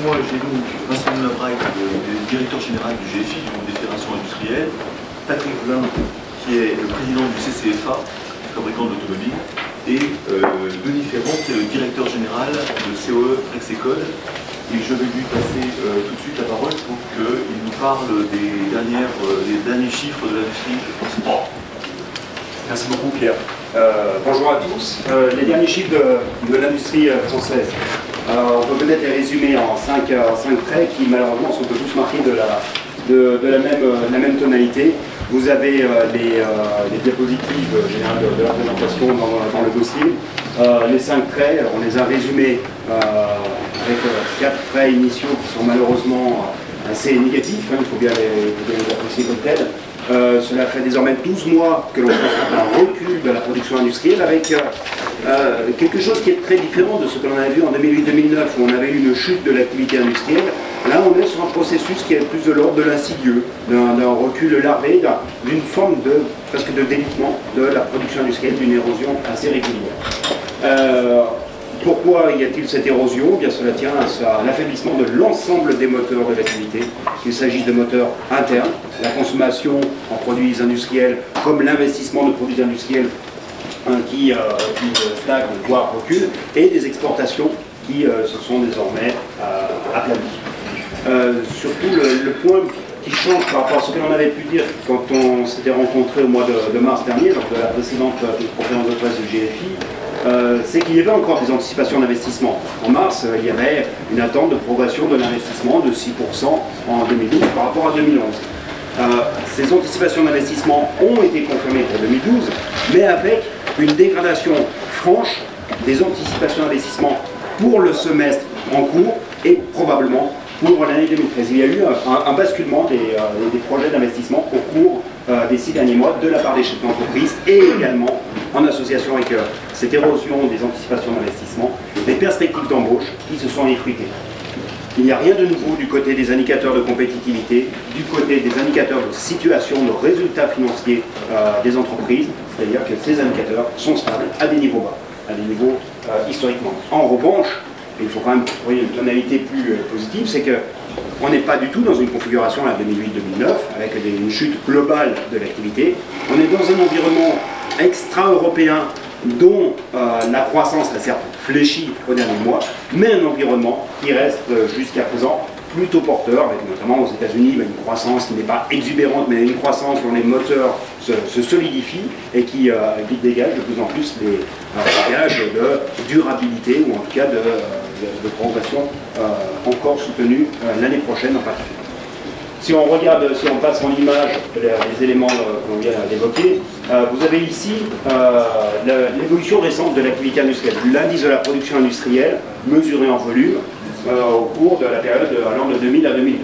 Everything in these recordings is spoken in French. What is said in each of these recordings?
moi j'ai donc Vincent Lavraille, le directeur général du GFI, du Groupe des fédérations industrielles, Patrick Vlain, qui est le président du CCFA, fabricant d'automobiles, et Denis Ferrand, qui est le directeur général de COE Rexecode. Et je vais lui passer tout de suite la parole pour qu'il nous parle des derniers chiffres de l'industrie française. Merci beaucoup Pierre. Bonjour à tous. Les derniers chiffres de l'industrie française. On peut peut-être les résumer en 5 traits qui malheureusement sont tous marqués de la même tonalité. Vous avez les diapositives générales de la présentation dans le dossier. Les 5 traits, on les a résumés avec 4 traits initiaux qui sont malheureusement assez négatifs, il faut bien les apprécier comme tels. Cela fait désormais 12 mois que l'on constate un recul de la production industrielle avec quelque chose qui est très différent de ce que l'on avait vu en 2008-2009 où on avait eu une chute de l'activité industrielle. Là on est sur un processus qui est plus de l'ordre de l'insidieux, d'un recul larvé, d'une forme presque de délitement de la production industrielle, d'une érosion assez régulière. Pourquoi y a-t-il cette érosion? Eh bien, cela tient à l'affaiblissement de l'ensemble des moteurs de l'activité, qu'il s'agisse de moteurs internes, la consommation en produits industriels, comme l'investissement de produits industriels qui stagne, voire recule, et des exportations qui se sont désormais aplanies. Surtout, le point qui change par rapport à ce que l'on avait pu dire quand on s'était rencontré au mois de mars dernier, lors de la précédente conférence de presse du GFI, c'est qu'il y avait encore des anticipations d'investissement. En mars, il y avait une attente de progression de l'investissement de 6% en 2012 par rapport à 2011. Ces anticipations d'investissement ont été confirmées pour 2012, mais avec une dégradation franche des anticipations d'investissement pour le semestre en cours et probablement pour l'année 2013. Il y a eu un basculement des projets d'investissement au cours des 6 derniers mois de la part des chefs d'entreprise et également en association avec cette érosion des anticipations d'investissement, des perspectives d'embauche qui se sont effritées. Il n'y a rien de nouveau du côté des indicateurs de compétitivité, du côté des indicateurs de situation, de résultats financiers des entreprises, c'est-à-dire que ces indicateurs sont stables à des niveaux bas, à des niveaux historiquement. En revanche, il faut quand même trouver une tonalité plus positive, c'est qu'on n'est pas du tout dans une configuration à 2008-2009, avec une chute globale de l'activité. On est dans un environnement extra-européen dont la croissance a certes fléchi au dernier mois, mais un environnement qui reste jusqu'à présent plutôt porteur, avec notamment aux États-Unis une croissance qui n'est pas exubérante, mais une croissance dont les moteurs se solidifient et qui dégage de plus en plus des gages de durabilité, ou en tout cas de progression encore soutenue l'année prochaine en particulier. Si on regarde, si on passe en image les éléments qu'on vient d'évoquer, vous avez ici l'évolution récente de l'activité industrielle, l'indice de la production industrielle mesuré en volume au cours de la période allant de 2000 à 2012.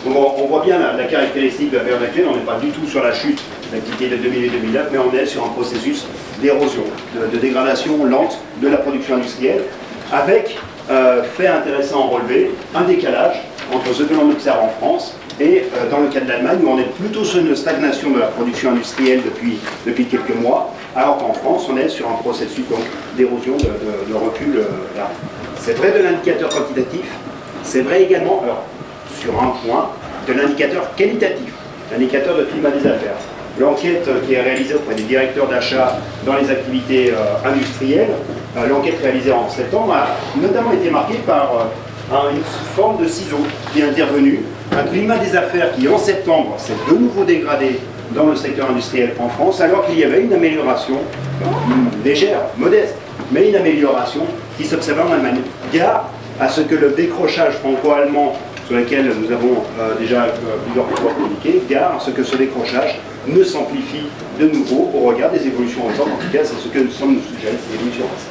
On voit bien la caractéristique de la période actuelle, on n'est pas du tout sur la chute d'activité de 2000 et 2009, mais on est sur un processus d'érosion, de dégradation lente de la production industrielle, avec, fait intéressant à relever, un décalage entre ce que l'on observe en France et dans le cas de l'Allemagne, où on est plutôt sur une stagnation de la production industrielle depuis quelques mois, alors qu'en France, on est sur un processus d'érosion, de recul là. C'est vrai de l'indicateur quantitatif, c'est vrai également, alors, sur un point, de l'indicateur qualitatif, l'indicateur de climat des affaires. L'enquête qui est réalisée auprès des directeurs d'achat dans les activités industrielles, l'enquête réalisée en septembre a notamment été marquée par une forme de ciseau qui est intervenue, un climat des affaires qui en septembre s'est de nouveau dégradé dans le secteur industriel en France, alors qu'il y avait une amélioration légère, modeste, mais une amélioration qui s'observait en Allemagne. Gare à ce que le décrochage franco-allemand sur lequel nous avons déjà plusieurs fois communiqué, gare à ce que ce décrochage ne s'amplifie de nouveau au regard des évolutions récentes. En tout cas, c'est ce que nous sommes suggérés, ces évolutions récentes.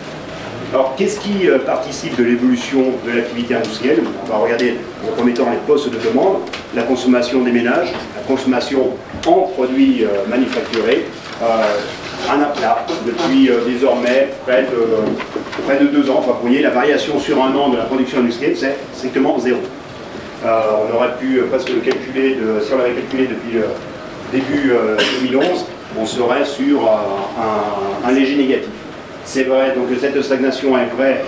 Alors, qu'est-ce qui participe de l'évolution de l'activité industrielle? On va regarder en premier temps les postes de demande, la consommation des ménages, la consommation en produits manufacturés, un aplat depuis désormais près de 2 ans. Enfin, vous voyez, la variation sur un an de la production industrielle, c'est strictement 0. On aurait pu presque le calculer, si on l'avait calculé depuis début 2011, on serait sur un léger négatif. C'est vrai, donc cette stagnation est vraie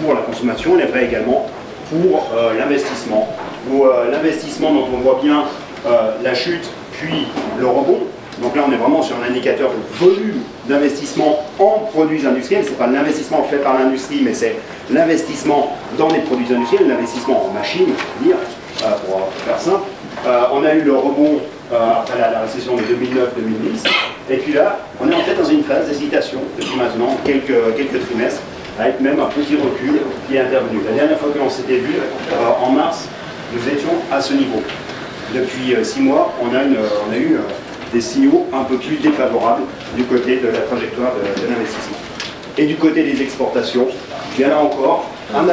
pour la consommation, elle est vraie également pour l'investissement, ou l'investissement dont on voit bien la chute puis le rebond. Donc là, on est vraiment sur un indicateur de volume d'investissement en produits industriels. Ce n'est pas l'investissement fait par l'industrie, mais c'est l'investissement dans les produits industriels, l'investissement en machines, pour faire simple. On a eu le rebond après la récession de 2009-2010. Et puis là, on est en fait dans une phase d'hésitation depuis maintenant quelques trimestres, avec même un petit recul qui est intervenu. La dernière fois que l'on s'était vu, en mars, nous étions à ce niveau. Depuis 6 mois, on a eu des signaux un peu plus défavorables du côté de la trajectoire de l'investissement. Et du côté des exportations, bien là encore, un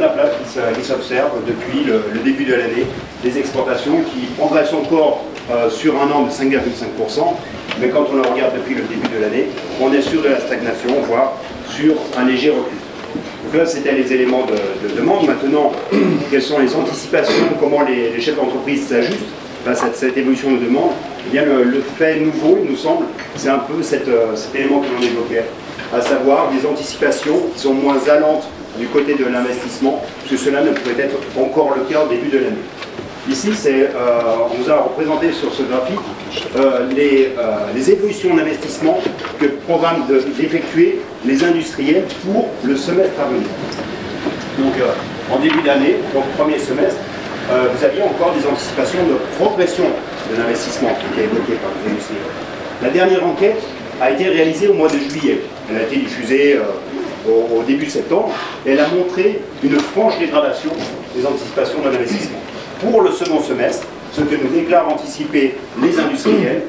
aplat qui s'observe depuis le début de l'année, des exportations qui progressent encore sur un an de 5,5%, mais quand on le regarde depuis le début de l'année, on est sur de la stagnation, voire sur un léger recul. Donc là, c'était les éléments de demande. Maintenant, quelles sont les anticipations, comment les chefs d'entreprise s'ajustent face à cette évolution de demande? Eh bien, le fait nouveau, il nous semble, c'est un peu cet élément que l'on évoquait, à savoir des anticipations qui sont moins allantes du côté de l'investissement, parce que cela ne pouvait être encore le cas au début de l'année. Ici, on nous a représenté sur ce graphique les évolutions d'investissement que programment d'effectuer les industriels pour le semestre à venir. Donc, en début d'année, donc premier semestre, vous aviez encore des anticipations de progression de l'investissement qui étaient évoquées par les industriels. La dernière enquête a été réalisée au mois de juillet. Elle a été diffusée au début septembre, et elle a montré une franche dégradation des anticipations de l'investissement. Pour le second semestre, ce que nous déclarent anticiper les industriels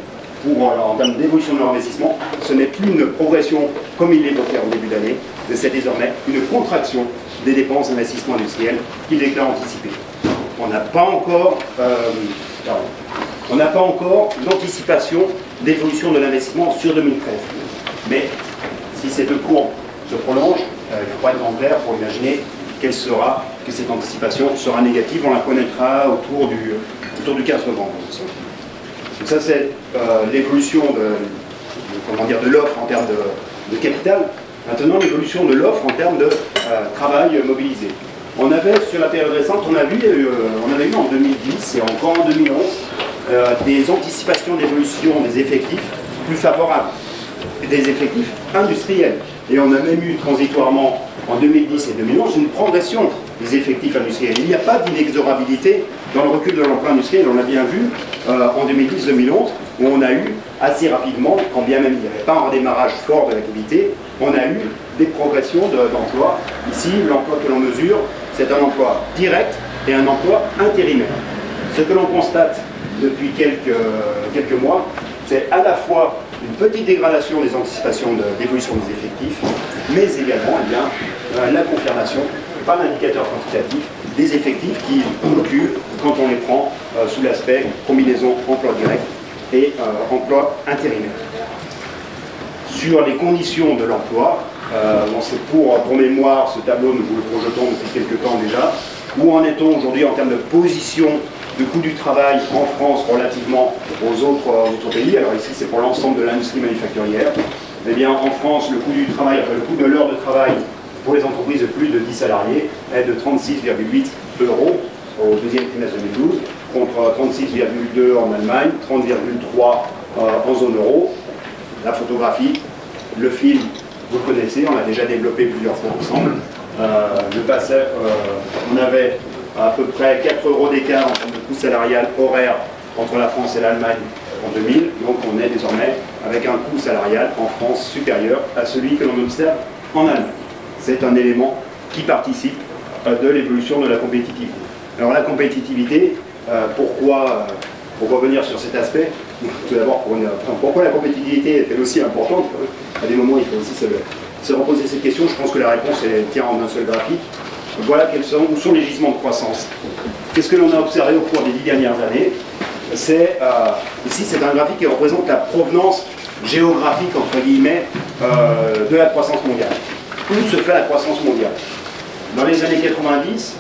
en termes d'évolution de leur investissement, ce n'est plus une progression comme ils l'évoquaient au début d'année, mais c'est désormais une contraction des dépenses d'investissement industriel qu'ils déclarent anticiper. On n'a pas encore d'anticipation d'évolution de l'investissement sur 2013. Mais si ces deux courbes se prolongent, il ne faut pas être en clair pour imaginer que cette anticipation sera négative. On la connaîtra autour du 15 novembre. Donc ça, c'est l'évolution de l'offre en termes de capital. Maintenant, l'évolution de l'offre en termes de travail mobilisé. On avait, sur la période récente, on avait eu en 2010 et encore en 2011 des anticipations d'évolution des effectifs plus favorables, des effectifs industriels. Et on a même eu transitoirement en 2010 et 2011 une progression des effectifs industriels. Il n'y a pas d'inexorabilité dans le recul de l'emploi industriel. On l'a bien vu en 2010-2011 où on a eu assez rapidement, quand bien même il n'y avait pas un redémarrage fort de l'activité, on a eu des progressions d'emploi. Ici, l'emploi que l'on mesure, c'est un emploi direct et un emploi intérimaire. Ce que l'on constate depuis quelques mois, c'est à la fois une petite dégradation des anticipations d'évolution des effectifs, mais également la confirmation par l'indicateur quantitatif des effectifs qui reculent quand on les prend sous l'aspect combinaison emploi direct et emploi intérimaire. Sur les conditions de l'emploi, c'est pour mémoire, ce tableau, nous vous le projetons depuis quelques temps déjà. Où en est-on aujourd'hui en termes de position de coût du travail en France relativement aux autres pays? Alors ici, c'est pour l'ensemble de l'industrie manufacturière. Eh bien, en France, le coût du travail, le coût de l'heure de travail pour les entreprises de plus de 10 salariés est de 36,8 € au deuxième trimestre 2012, contre 36,2 en Allemagne, 30,3 en zone euro. La photographie, le film, vous le connaissez, on l'a déjà développé plusieurs fois ensemble. On avait à peu près 4 € d'écart en termes de coût salarial horaire entre la France et l'Allemagne en 2000. Donc on est désormais avec un coût salarial en France supérieur à celui que l'on observe en Allemagne. C'est un élément qui participe de l'évolution de la compétitivité. Alors la compétitivité, pourquoi revenir sur cet aspect? Tout d'abord, pourquoi la compétitivité est-elle aussi importante? À des moments, il faut aussi se reposer cette question. Je pense que la réponse tient en un seul graphique. Voilà où sont les gisements de croissance. Qu'est-ce que l'on a observé au cours des 10 dernières années? Ici, c'est un graphique qui représente la provenance géographique, entre guillemets, de la croissance mondiale. Où se fait la croissance mondiale? Dans les années 90,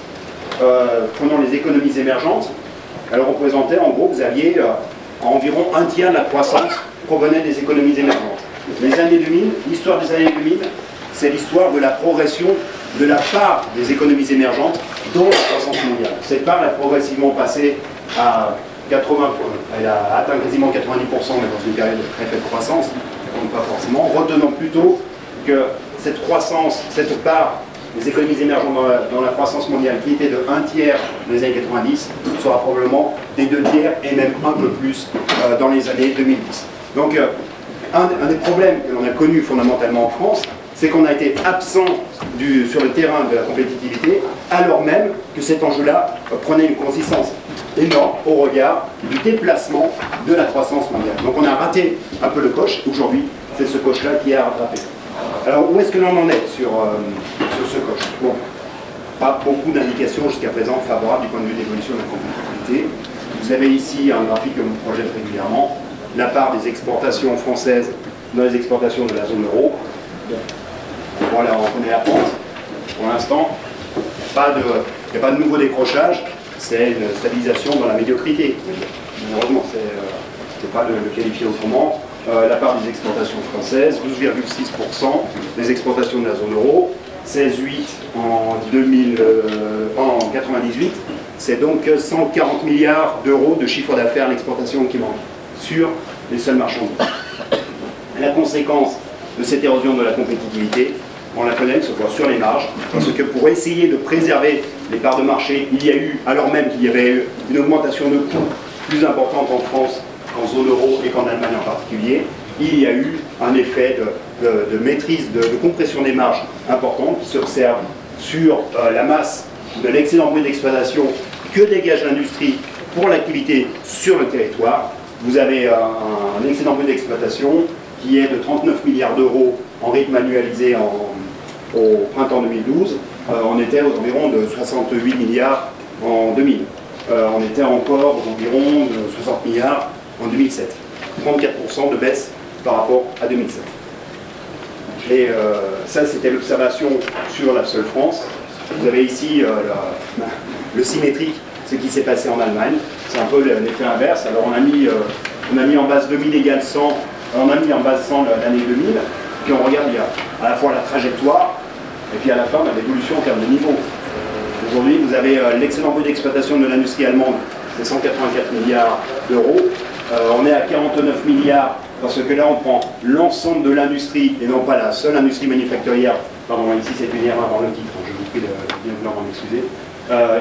prenons les économies émergentes, elles représentaient, en gros, vous aviez environ un tiers de la croissance provenait des économies émergentes. Les années 2000, l'histoire des années 2000, c'est l'histoire de la progression de la part des économies émergentes dans la croissance mondiale. Cette part est progressivement passée à 80 points. Elle a atteint quasiment 90%, mais dans une période de très faible croissance, ça compte pas forcément. Retenons plutôt que cette croissance, cette part des économies émergentes dans la croissance mondiale, qui était de 1/3 dans les années 90, sera probablement des 2/3 et même un peu plus dans les années 2010. Donc, un des problèmes que l'on a connu fondamentalement en France, c'est qu'on a été absent sur le terrain de la compétitivité, alors même que cet enjeu-là prenait une consistance énorme au regard du déplacement de la croissance mondiale. Donc on a raté un peu le coche. Aujourd'hui, c'est ce coche-là qui est à rattraper. Alors où est-ce que l'on en est sur ce coche? Bon, pas beaucoup d'indications jusqu'à présent favorables du point de vue de l'évolution de la compétitivité. Vous avez ici un graphique que vous projette régulièrement, la part des exportations françaises dans les exportations de la zone euro. Voilà, on connaît la pente. Pour l'instant, il n'y a pas de nouveau décrochage, c'est une stabilisation dans la médiocrité. Malheureusement, c'est ne peux pas le qualifier autrement. La part des exportations françaises, 12,6% des exportations de la zone euro, 16,8% en 1998. C'est donc 140 milliards d'euros de chiffre d'affaires à l'exportation qui manque sur les seuls marchandises. La conséquence de cette érosion de la compétitivité, on la connaît, se voit sur les marges, parce que pour essayer de préserver les parts de marché, il y a eu, alors même qu'il y avait eu une augmentation de coûts plus importante en France qu'en zone euro et qu'en Allemagne en particulier, il y a eu un effet de maîtrise, de compression des marges importante qui s'observe sur la masse de l'excédent brut d'exploitation que dégage l'industrie pour l'activité sur le territoire. Vous avez un excédent brut d'exploitation qui est de 39 milliards d'euros en rythme annualisé au printemps 2012. On était aux environs de 68 milliards en 2000. On était encore aux environs de 60 milliards en 2007. 34% de baisse par rapport à 2007. Et ça, c'était l'observation sur la seule France. Vous avez ici le symétrique, ce qui s'est passé en Allemagne. C'est un peu l'effet inverse. Alors on a mis en base 2000 égale 100, on a mis en base 100 l'année 2000, puis on regarde, il y a à la fois la trajectoire, et puis à la fin, on a l'évolution en termes de niveau. Aujourd'hui, vous avez l'excédent brut d'exploitation de l'industrie allemande, c'est 184 milliards d'euros. On est à 49 milliards, parce que là, on prend l'ensemble de l'industrie, et non pas la seule industrie manufacturière. Pardon, ici, c'est une erreur dans le titre, je vous prie de bien vouloir m'en excuser.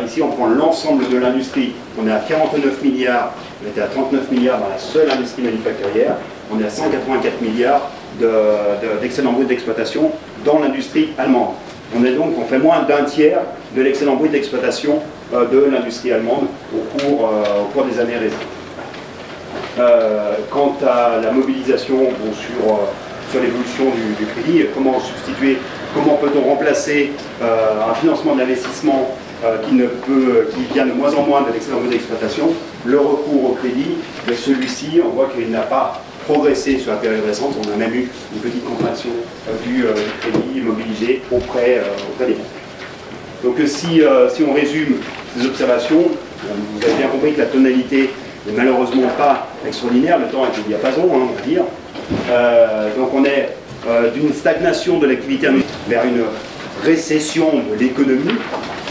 Ici, on prend l'ensemble de l'industrie. On est à 49 milliards, on était à 39 milliards dans la seule industrie manufacturière. On est à 184 milliards d'excédent brut d'exploitation dans l'industrie allemande. On fait moins d'1/3 de l'excédent brut d'exploitation de l'industrie allemande au cours des années récentes. Quant à la mobilisation sur l'évolution du crédit, comment substituer, comment peut-on remplacer un financement d'investissement qui vient de moins en moins de l'excédent brut d'exploitation, le recours au crédit, mais celui-ci, on voit qu'il n'a pas progressé sur la période récente, on a même eu une petite contraction du crédit mobilisé auprès des banques. Donc si on résume ces observations, vous avez bien compris que la tonalité n'est malheureusement pas extraordinaire, le temps est au diapason, on va dire. Donc on est d'une stagnation de l'activité vers une récession de l'économie,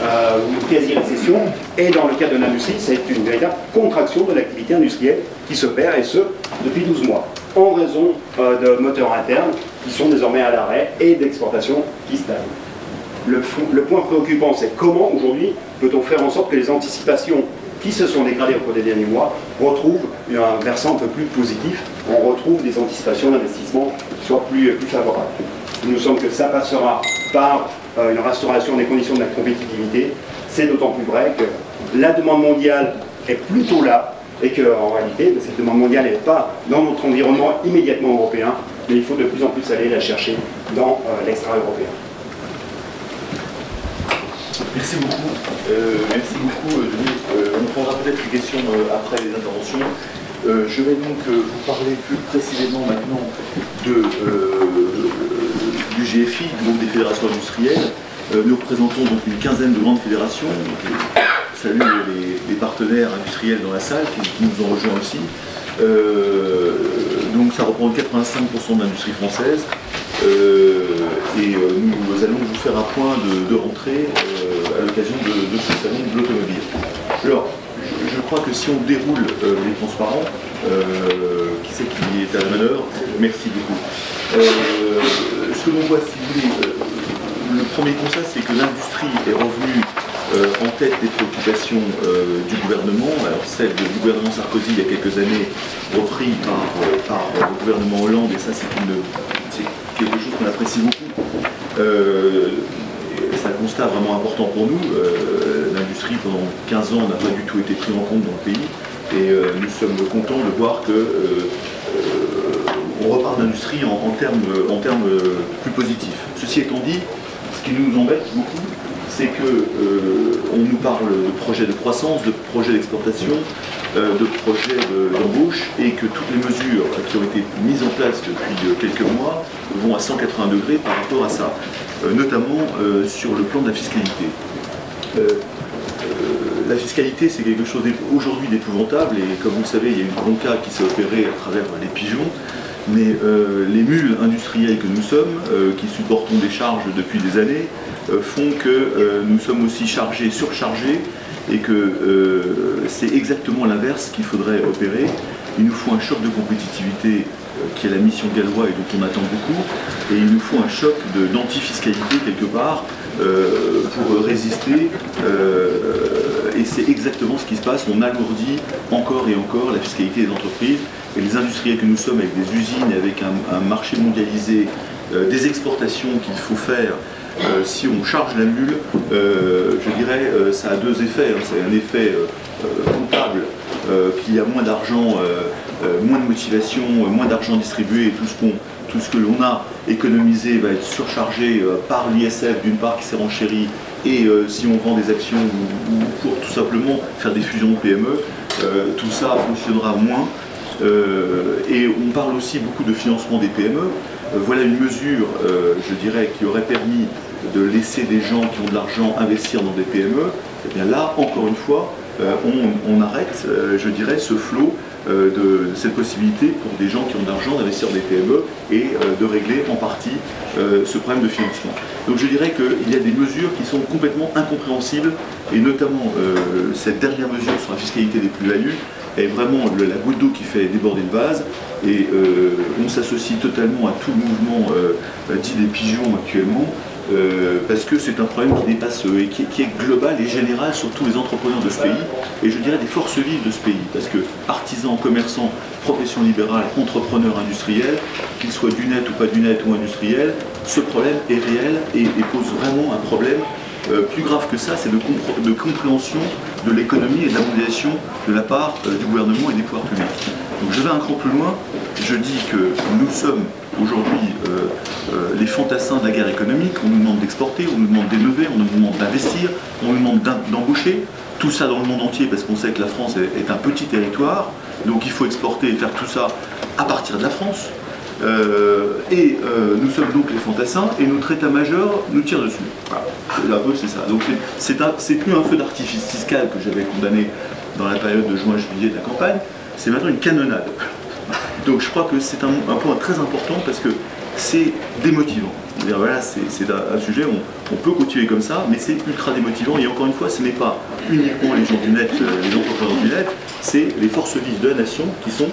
ou une quasi-récession, et dans le cas de l'industrie, c'est une véritable contraction de l'activité industrielle qui s'opère, et ce, depuis 12 mois, en raison de moteurs internes qui sont désormais à l'arrêt et d'exportations qui stagnent. Le point préoccupant, c'est comment, aujourd'hui, peut-on faire en sorte que les anticipations qui se sont dégradées au cours des derniers mois retrouvent un versant un peu plus positif, on retrouve des anticipations d'investissement qui soient plus favorables. Il nous semble que ça passera par une restauration des conditions de la compétitivité. C'est d'autant plus vrai que la demande mondiale est plutôt là et qu'en réalité, cette demande mondiale n'est pas dans notre environnement immédiatement européen, mais il faut de plus en plus aller la chercher dans l'extra-européen. Merci beaucoup. Denis. On prendra peut-être les questions après les interventions. Je vais donc vous parler plus précisément maintenant du GFI, du groupe des fédérations industrielles. Nous représentons donc une quinzaine de grandes fédérations. Je salue les partenaires industriels dans la salle qui nous ont rejoints aussi. Donc ça représente 85% de l'industrie française. Nous allons vous faire un point de rentrée à l'occasion de ce salon de l'automobile. Alors, je crois que si on déroule les transparents, qui c'est qui est à la manœuvre? Merci beaucoup. Ce que l'on voit, si vous voulez, le premier constat, c'est que l'industrie est revenue en tête des préoccupations du gouvernement, alors celle du gouvernement Sarkozy il y a quelques années, repris par le gouvernement Hollande, et ça c'est quelque chose qu'on apprécie beaucoup. C'est un constat vraiment important pour nous. L'industrie pendant 15 ans n'a pas du tout été prise en compte dans le pays, et nous sommes contents de voir que on repart d'industrie en termes plus positifs. Ceci étant dit, ce qui nous embête beaucoup, c'est qu'on nous parle de projets de croissance, de projets d'exportation, de projets d'embauche, et que toutes les mesures qui ont été mises en place depuis quelques mois vont à 180 degrés par rapport à ça, notamment sur le plan de la fiscalité. La fiscalité, c'est quelque chose aujourd'hui d'épouvantable, et comme vous le savez, il y a une bronca qui s'est opérée à travers les pigeons. Mais les mules industrielles que nous sommes, qui supportons des charges depuis des années, font que nous sommes aussi chargés, surchargés, et que c'est exactement l'inverse qu'il faudrait opérer. Il nous faut un choc de compétitivité qui est la mission gallois et dont on attend beaucoup, et il nous faut un choc d'antifiscalité quelque part pour résister, et c'est exactement ce qui se passe. On alourdit encore et encore la fiscalité des entreprises, et les industriels que nous sommes, avec des usines, avec un marché mondialisé, des exportations qu'il faut faire. Si on charge la mule, je dirais, ça a deux effets. C'est un effet comptable, qu'il y a moins d'argent, moins de motivation, moins d'argent distribué, et tout ce que l'on a économisé va être surchargé par l'ISF d'une part qui s'est renchérie, et si on vend des actions ou pour tout simplement faire des fusions de PME, tout ça fonctionnera moins. Et on parle aussi beaucoup de financement des PME. Voilà une mesure, je dirais, qui aurait permis de laisser des gens qui ont de l'argent investir dans des PME. Et bien là, encore une fois, on arrête, je dirais, ce flot de cette possibilité pour des gens qui ont de l'argent d'investir dans des PME et de régler en partie ce problème de financement. Donc je dirais qu'il y a des mesures qui sont complètement incompréhensibles, et notamment cette dernière mesure sur la fiscalité des plus-values est vraiment la goutte d'eau qui fait déborder le vase, et on s'associe totalement à tout le mouvement dit des pigeons actuellement, parce que c'est un problème qui dépasse et qui est global et général sur tous les entrepreneurs de ce pays, et je dirais des forces vives de ce pays, parce que artisans, commerçants, professions libérales, entrepreneurs industriels, qu'ils soient du net ou pas du net ou industriels, ce problème est réel et pose vraiment un problème. Plus grave que ça, c'est de compréhension de l'économie et de la mondialisation de la part du gouvernement et des pouvoirs publics. Donc je vais un cran plus loin, je dis que nous sommes aujourd'hui les fantassins de la guerre économique. On nous demande d'exporter, on nous demande d'innover, on nous demande d'investir, on nous demande d'embaucher, tout ça dans le monde entier, parce qu'on sait que la France est un petit territoire, donc il faut exporter et faire tout ça à partir de la France. Nous sommes donc les fantassins, et notre état-major nous tire dessus. Voilà. Un peu c'est ça. Donc c'est plus un feu d'artifice fiscal que j'avais condamné dans la période de juin-juillet de la campagne, c'est maintenant une canonnade. Donc je crois que c'est un point très important, parce que c'est démotivant. Voilà, c'est un sujet, on peut continuer comme ça, mais c'est ultra démotivant, et encore une fois, ce n'est pas uniquement les gens du net, les entrepreneurs du net, c'est les forces vives de la nation qui sont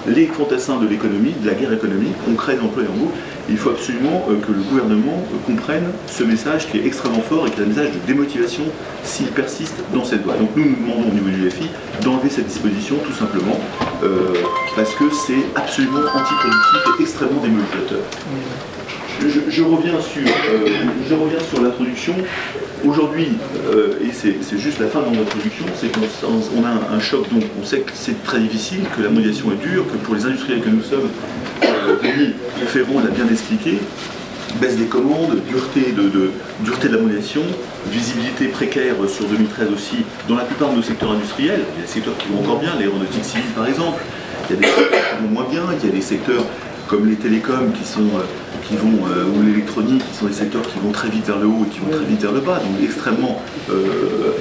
les fantassins de l'économie, de la guerre économique. On crée des emplois en bout. Il faut absolument que le gouvernement comprenne ce message qui est extrêmement fort, et qui est un message de démotivation s'il persiste dans cette voie. Donc nous demandons au niveau du FI d'enlever cette disposition, tout simplement, parce que c'est absolument antiproductif et extrêmement démotivateur. Je reviens sur l'introduction. Aujourd'hui, et c'est juste la fin de mon introduction, c'est qu'on a un choc, donc on sait que c'est très difficile, que la mondialisation est dure, que pour les industriels que nous sommes, Denis Ferrand l'a bien expliqué, baisse des commandes, dureté de la mondialisation, visibilité précaire sur 2013 aussi, dans la plupart de nos secteurs industriels. Il y a des secteurs qui vont encore bien, l'aéronautique civile par exemple, il y a des secteurs qui vont moins bien, il y a des secteurs comme les télécoms ou l'électronique, qui sont des secteurs qui vont très vite vers le haut et qui vont très vite vers le bas, donc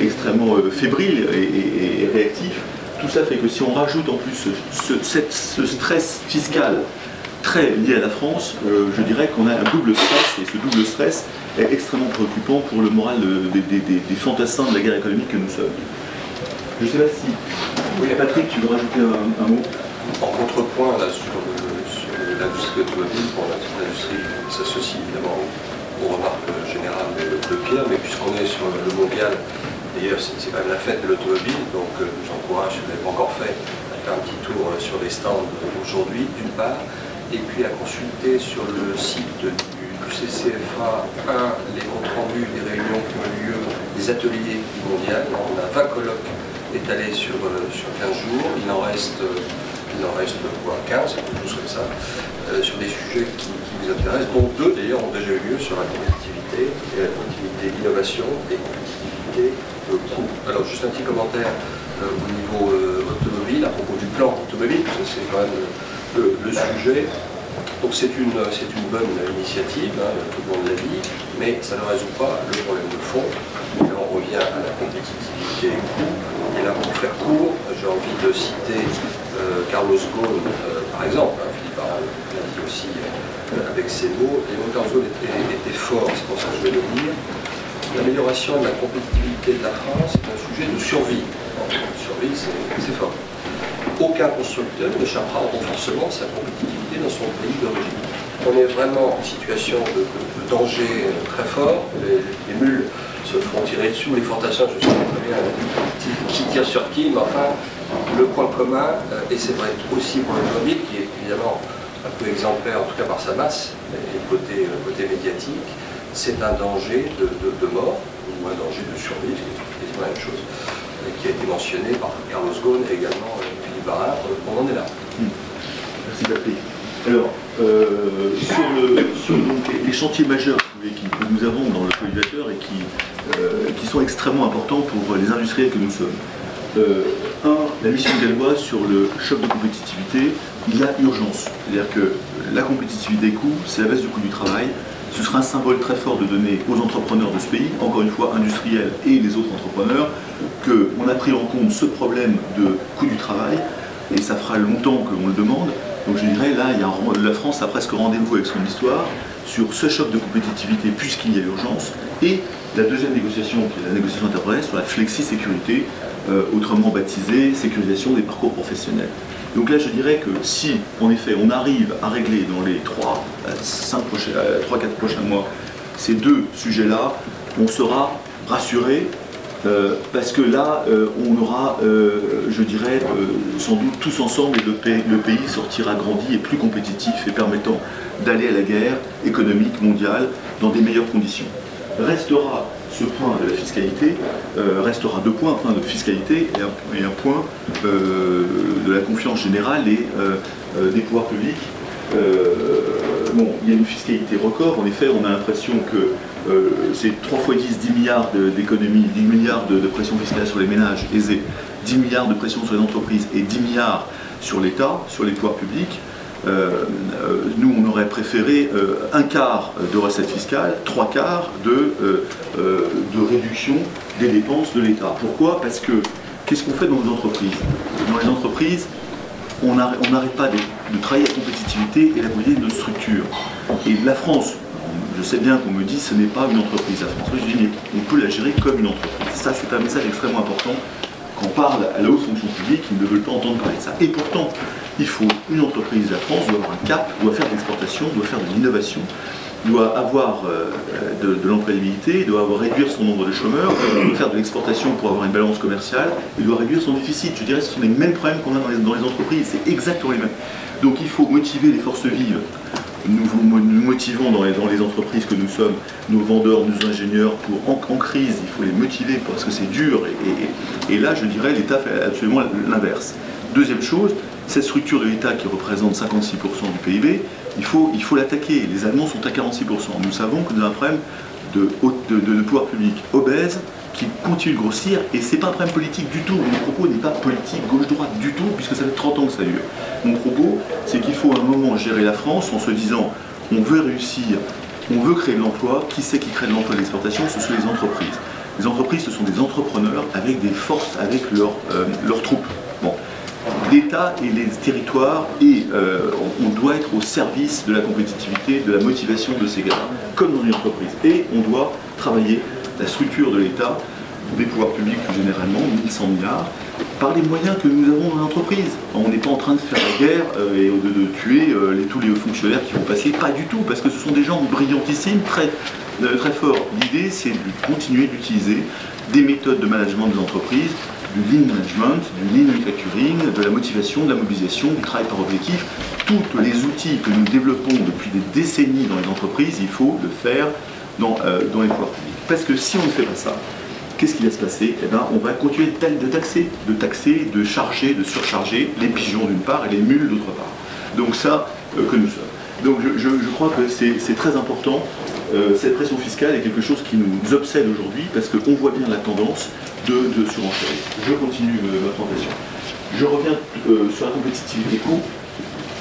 extrêmement fébriles et réactifs. Tout ça fait que si on rajoute en plus ce stress fiscal très lié à la France, je dirais qu'on a un double stress, et ce double stress est extrêmement préoccupant pour le moral des fantassins de la guerre économique que nous sommes. Je ne sais pas si... Oui, Patrick, tu veux rajouter un mot? En contrepoint, là, sur l'industrie automobile, bon, l'industrie s'associe évidemment aux remarques générales de Pierre, mais puisqu'on est sur le mondial, d'ailleurs c'est quand même la fête de l'automobile, donc j'encourage, si vous ne l'avez pas encore fait, à faire un petit tour sur les stands aujourd'hui, d'une part, et puis à consulter sur le site du CCFA, les comptes rendus des réunions qui ont eu lieu, des ateliers du mondial. On a 20 colloques étalés sur 15 jours, il en reste quoi, 15, quelque chose comme ça, sur des sujets qui vous intéressent, dont 2 d'ailleurs ont déjà eu lieu sur la compétitivité, et la compétitivité d'innovation et compétitivité de coût. Alors juste un petit commentaire au niveau automobile, à propos du plan automobile, parce que c'est quand même le sujet. Donc c'est une bonne initiative, hein, tout le monde l'a dit, mais ça ne résout pas le problème de fond. Et là on revient à la compétitivité coût. Et là pour faire court, j'ai envie de citer Carlos Ghosn par exemple, hein, Philippe Aral l'a dit aussi avec ses mots, et Carlos Ghosn était fort, c'est pour ça que je vais le dire. L'amélioration de la compétitivité de la France est un sujet de survie. Survie, c'est fort. Aucun constructeur n'échappera au renforcement de sa compétitivité dans son pays d'origine. On est vraiment en situation de danger très fort. Les mules se feront tirer dessus, les fantassins, je sais pas très bien qui tire sur qui, mais enfin, le point commun, et c'est vrai aussi pour l'automobile, qui est évidemment un peu exemplaire, en tout cas par sa masse, et côté médiatique, c'est un danger de mort, ou un danger de survie, c'est la même chose, qui a été mentionné par Carlos Ghosn et également Philippe Aral. On en est là. Merci Patrick. Alors, sur les chantiers majeurs que nous avons dans le collimateur et qui sont extrêmement importants pour les industriels que nous sommes. La mission galloise sur le choc de compétitivité, il y a urgence. C'est-à-dire que la compétitivité des coûts, c'est la baisse du coût du travail. Ce sera un symbole très fort de donner aux entrepreneurs de ce pays, encore une fois industriels et les autres entrepreneurs, qu'on a pris en compte ce problème de coût du travail, et ça fera longtemps que l'on le demande. Donc je dirais, là, la France a presque rendez-vous avec son histoire sur ce choc de compétitivité, puisqu'il y a urgence, et la deuxième négociation, qui est la négociation interprofessionnelle sur la flexi-sécurité, autrement baptisée sécurisation des parcours professionnels. Donc là, je dirais que si, en effet, on arrive à régler dans les 3-4 prochains mois ces deux sujets-là, on sera rassuré, parce que là, on aura, je dirais, sans doute tous ensemble, et le pays sortira grandi et plus compétitif et permettant d'aller à la guerre économique mondiale dans des meilleures conditions. Restera ce point de la fiscalité, restera 2 points, un point de fiscalité et un point de la confiance générale et des pouvoirs publics. Bon, il y a une fiscalité record, en effet, on a l'impression que c'est 3 x 10, 10 milliards d'économies, 10 milliards de pression fiscale sur les ménages aisés, 10 milliards de pression sur les entreprises et 10 milliards sur l'État, sur les pouvoirs publics. Nous, on aurait préféré un quart de recettes fiscales, 3 quarts de réduction des dépenses de l'État. Pourquoi? Parce que, qu'est-ce qu'on fait dans les entreprises? Dans les entreprises, on n'arrête pas de travailler la compétitivité et la qualité de notre structure. Et la France, je sais bien qu'on me dit ce n'est pas une entreprise, la France. Je dis mais on peut la gérer comme une entreprise. Ça, c'est un message extrêmement important. Quand on parle à la haute fonction publique, ils ne veulent pas entendre parler de ça. Et pourtant, il faut une entreprise, la France doit avoir un cap, doit faire de l'exportation, doit faire de l'innovation, doit avoir de l'employabilité, doit réduire son nombre de chômeurs, doit faire de l'exportation pour avoir une balance commerciale, et doit réduire son déficit. Je dirais que ce sont les mêmes problèmes qu'on a dans les entreprises, c'est exactement les mêmes. Donc il faut motiver les forces vives. Nous motivons dans les entreprises que nous sommes, nos vendeurs, nos ingénieurs, en crise, il faut les motiver parce que c'est dur. Et là, je dirais, l'État fait absolument l'inverse. Deuxième chose, cette structure de l'État qui représente 56% du PIB, il faut l'attaquer. Les Allemands sont à 46%. Nous savons que nous avons un problème de pouvoir public obèse qui continue de grossir, et c'est pas un problème politique du tout. Mon propos n'est pas politique gauche-droite du tout, puisque ça fait 30 ans que ça dure. Mon propos, c'est qu'il faut à un moment gérer la France en se disant, on veut réussir, on veut créer de l'emploi. Qui c'est qui crée de l'emploi et de l'exportation? Ce sont les entreprises. Les entreprises, ce sont des entrepreneurs avec des forces, avec leurs troupes. Bon. l'État et les territoires, et on doit être au service de la compétitivité, de la motivation de ces gars-là, comme dans une entreprise. Et on doit travailler la structure de l'État, des pouvoirs publics plus généralement, 1100 milliards, par les moyens que nous avons dans l'entreprise. On n'est pas en train de faire la guerre et de tuer tous les fonctionnaires qui vont passer, pas du tout, parce que ce sont des gens brillantissimes, très forts. L'idée, c'est de continuer d'utiliser des méthodes de management des entreprises, du lean management, du lean manufacturing, de la motivation, de la mobilisation, du travail par objectif. Tous les outils que nous développons depuis des décennies dans les entreprises, il faut le faire dans les pouvoirs publics. Parce que si on ne fait pas ça, qu'est-ce qui va se passer? Eh bien, on va continuer de taxer, de charger, de surcharger les pigeons d'une part et les mules d'autre part. Donc ça, que nous sommes. Donc je crois que c'est très important. Cette pression fiscale est quelque chose qui nous obsède aujourd'hui parce qu'on voit bien la tendance de surenchérir. Je continue ma présentation. Je reviens sur la compétitivité coût.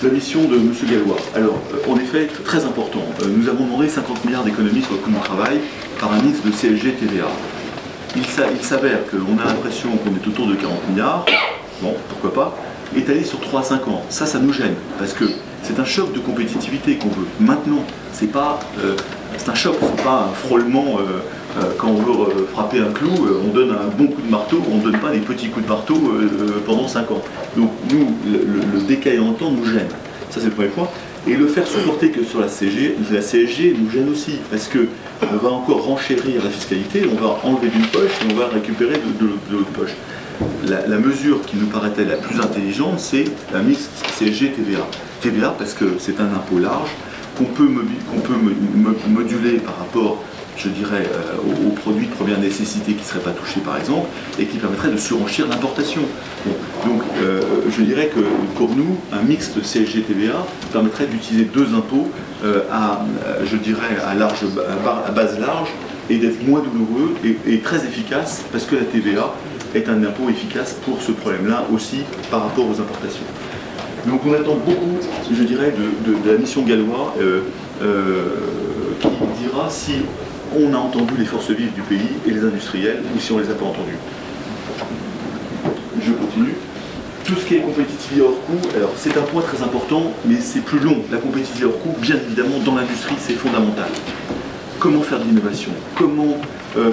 La mission de M. Gallois. Alors, en effet, très important. Nous avons demandé 50 milliards d'économies sur le coût du travail par un mix de CSG et TVA. Il s'avère qu'on a l'impression qu'on est autour de 40 milliards, bon, pourquoi pas, étalé sur 3 à 5 ans. Ça nous gêne, parce que c'est un choc de compétitivité qu'on veut. Maintenant, c'est un choc, c'est pas un frôlement, quand on veut frapper un clou, on donne un bon coup de marteau, on ne donne pas des petits coups de marteau pendant 5 ans. Donc nous, le décalé dans le temps nous gêne. Ça c'est le premier point. Et le faire supporter que sur la CSG nous gêne aussi, parce qu'on va encore renchérir la fiscalité, on va enlever d'une poche et on va récupérer de l'autre poche. La mesure qui nous paraît la plus intelligente, c'est la mixte CSG-TVA. TVA parce que c'est un impôt large qu'on peut moduler par rapport, je dirais, aux produits de première nécessité qui ne seraient pas touchés par exemple, et qui permettrait de surenchir l'importation. Bon, donc je dirais que pour nous, un mixte CSG-TVA permettrait d'utiliser deux impôts je dirais à base large, et d'être moins douloureux et très efficace, parce que la TVA est un impôt efficace pour ce problème-là aussi par rapport aux importations. Donc on attend beaucoup, je dirais, de la mission Gallois qui dira si on a entendu les forces vives du pays et les industriels ou si on ne les a pas entendus. Je continue. Tout ce qui est compétitivité hors coût, alors c'est un point très important, mais c'est plus long. La compétitivité hors coût, bien évidemment, dans l'industrie, c'est fondamental. Comment faire de l'innovation? Comment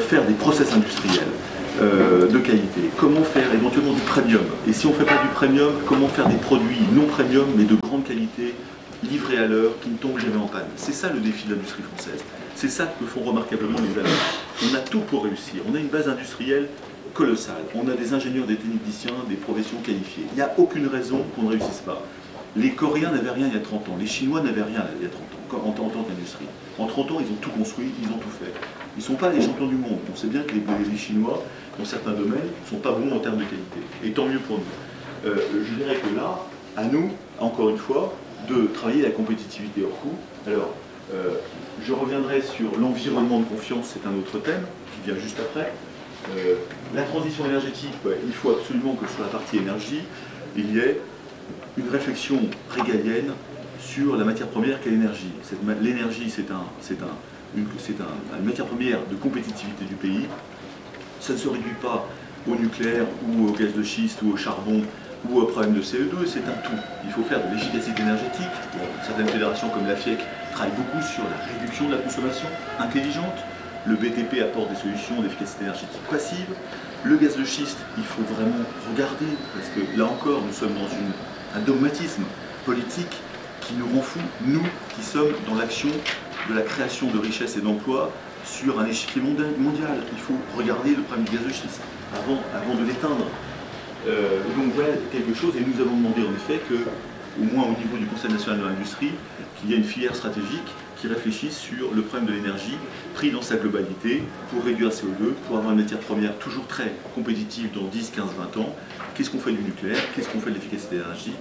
faire des process industriels de qualité? Comment faire éventuellement du premium? Et si on ne fait pas du premium, comment faire des produits non premium, mais de grande qualité, livrés à l'heure, qui ne tombent jamais en panne? C'est ça le défi de l'industrie française. C'est ça que font remarquablement les Allemands. On a tout pour réussir. On a une base industrielle colossale. On a des ingénieurs, des techniciens, des professions qualifiées. Il n'y a aucune raison qu'on ne réussisse pas. Les Coréens n'avaient rien il y a 30 ans. Les Chinois n'avaient rien il y a 30 ans, en tant qu'industrie. En 30 ans, ils ont tout construit, ils ont tout fait. Ils ne sont pas les champions du monde. On sait bien que les Chinois, dans certains domaines, ne sont pas bons en termes de qualité. Et tant mieux pour nous. Je dirais que là, à nous, encore une fois, de travailler la compétitivité hors coût. Alors, je reviendrai sur l'environnement de confiance, c'est un autre thème qui vient juste après. La transition énergétique, ouais, il faut absolument que sur la partie énergie, il y ait une réflexion régalienne sur la matière première qu'est l'énergie. L'énergie, c'est une matière première de compétitivité du pays. Ça ne se réduit pas au nucléaire ou au gaz de schiste ou au charbon ou au problème de CO2, c'est un tout. Il faut faire de l'efficacité énergétique. Certaines fédérations comme la FIEC travaillent beaucoup sur la réduction de la consommation intelligente. Le BTP apporte des solutions d'efficacité énergétique passive. Le gaz de schiste, il faut vraiment regarder, parce que là encore, nous sommes dans un dogmatisme politique qui nous rend fous, nous qui sommes dans l'action de la création de richesses et d'emplois sur un échiquier mondial. Il faut regarder le problème du gaz de schiste avant de l'éteindre. Donc voilà quelque chose, et nous avons demandé en effet que, au moins au niveau du Conseil national de l'industrie, qu'il y ait une filière stratégique qui réfléchisse sur le problème de l'énergie pris dans sa globalité pour réduire le CO2, pour avoir une matière première toujours très compétitive dans 10, 15, 20 ans. Qu'est-ce qu'on fait du nucléaire? Qu'est-ce qu'on fait de l'efficacité énergétique?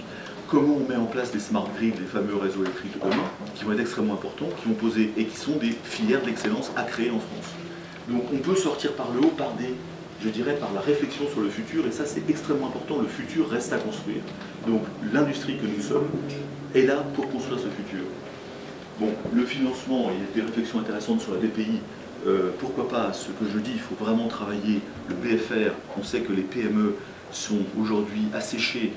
Comment on met en place les smart grids, les fameux réseaux électriques de demain, qui vont être extrêmement importants, qui vont poser et qui sont des filières d'excellence à créer en France. Donc on peut sortir par le haut par par la réflexion sur le futur, et ça c'est extrêmement important, le futur reste à construire. Donc l'industrie que nous sommes est là pour construire ce futur. Bon, le financement, il y a des réflexions intéressantes sur la BPI. Pourquoi pas, ce que je dis, il faut vraiment travailler le BFR. On sait que les PME sont aujourd'hui asséchées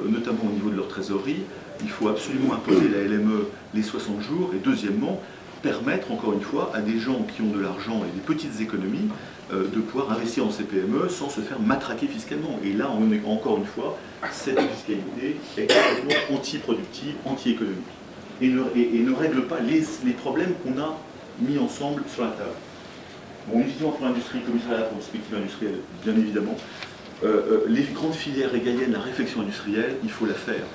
notamment au niveau de leur trésorerie. Il faut absolument imposer la LME les 60 jours. Et deuxièmement, permettre, encore une fois, à des gens qui ont de l'argent et des petites économies de pouvoir investir dans ces PME sans se faire matraquer fiscalement. Et là, on est encore une fois, cette fiscalité est complètement anti-productive, anti-économique. Et ne règle pas les problèmes qu'on a mis ensemble sur la table. Bon, légitimement pour l'industrie, commissariat pour la perspective industrielle, bien évidemment. Les grandes filières régaliennes, la réflexion industrielle, il faut la faire.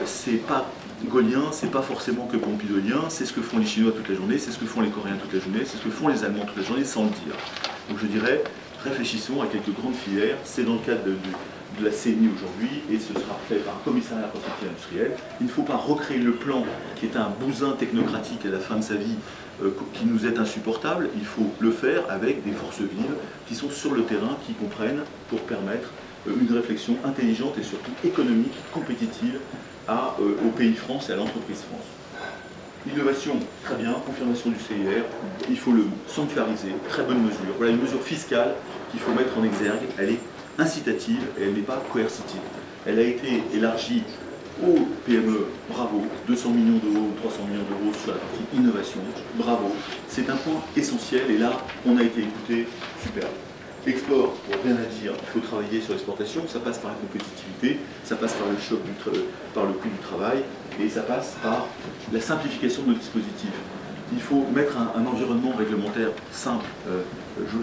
C'est pas gaulien, c'est pas forcément que pompidolien, c'est ce que font les Chinois toute la journée, c'est ce que font les Coréens toute la journée, c'est ce que font les Allemands toute la journée sans le dire. Donc je dirais, réfléchissons à quelques grandes filières, c'est dans le cadre de la CNI aujourd'hui, et ce sera fait par un commissariat à la prospective industrielle. Il ne faut pas recréer le plan qui est un bousin technocratique à la fin de sa vie, qui nous est insupportable. Il faut le faire avec des forces vives qui sont sur le terrain, qui comprennent pour permettre une réflexion intelligente et surtout économique, compétitive au pays France et à l'entreprise France. Innovation, très bien, confirmation du CIR, il faut le sanctuariser, très bonne mesure. Voilà une mesure fiscale qu'il faut mettre en exergue, elle est incitative et elle n'est pas coercitive. Elle a été élargie aux PME, bravo, 200 millions d'euros, 300 millions d'euros sur la partie innovation, bravo, c'est un point essentiel et là, on a été écouté, super. Export, pour rien à dire, il faut travailler sur l'exportation, ça passe par la compétitivité, ça passe par le choc, par le coût du travail, et ça passe par la simplification de nos dispositifs. Il faut mettre un environnement réglementaire simple.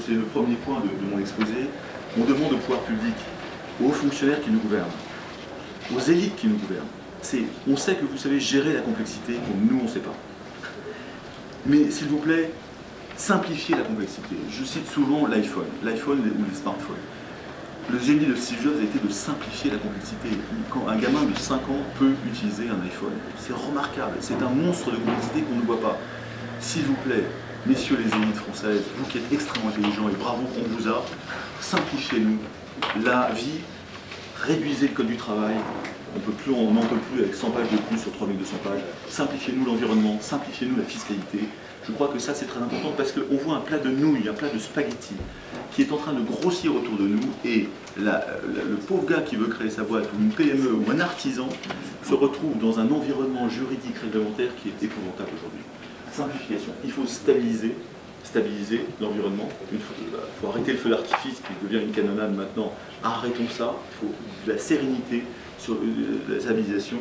C'est le premier point de mon exposé. On demande au pouvoir public, aux fonctionnaires qui nous gouvernent, aux élites qui nous gouvernent. On sait que vous savez gérer la complexité, nous on ne sait pas. Mais s'il vous plaît, simplifier la complexité. Je cite souvent l'iPhone ou les smartphones. Le génie de Steve Jobs a été de simplifier la complexité. Quand un gamin de 5 ans peut utiliser un iPhone, c'est remarquable. C'est un monstre de complexité qu'on ne voit pas. S'il vous plaît, messieurs les élites françaises, vous qui êtes extrêmement intelligents et bravo, on vous a, simplifiez-nous la vie, réduisez le code du travail. On n'en peut plus avec 100 pages de plus sur 3200 pages. Simplifiez-nous l'environnement, simplifiez-nous la fiscalité. Je crois que ça c'est très important parce qu'on voit un plat de nouilles, un plat de spaghettis qui est en train de grossir autour de nous et le pauvre gars qui veut créer sa boîte ou une PME ou un artisan se retrouve dans un environnement juridique réglementaire qui est épouvantable aujourd'hui. Simplification, il faut stabiliser l'environnement. Il faut arrêter le feu d'artifice qui devient une canonnade maintenant. Arrêtons ça, il faut de la sérénité sur la stabilisation.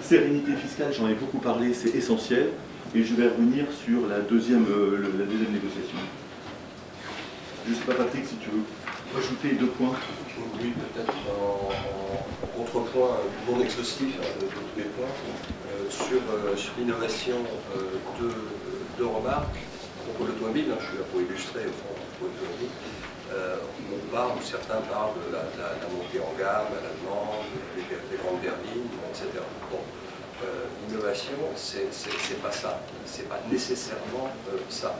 Sérénité fiscale, j'en ai beaucoup parlé, c'est essentiel. Et je vais revenir sur la deuxième négociation. Je ne sais pas, Patrick, si tu veux rajouter 2 points. Oui, peut-être en contrepoint non exhaustif de tous les points. Sur l'innovation, 2 remarques. Pour l'automobile, je suis là pour illustrer au fond pour l'automobile. On parle, ou certains parlent de la montée en gamme, à l'allemande, des grandes berlines, etc. Bon. L'innovation, c'est pas ça, c'est pas nécessairement ça.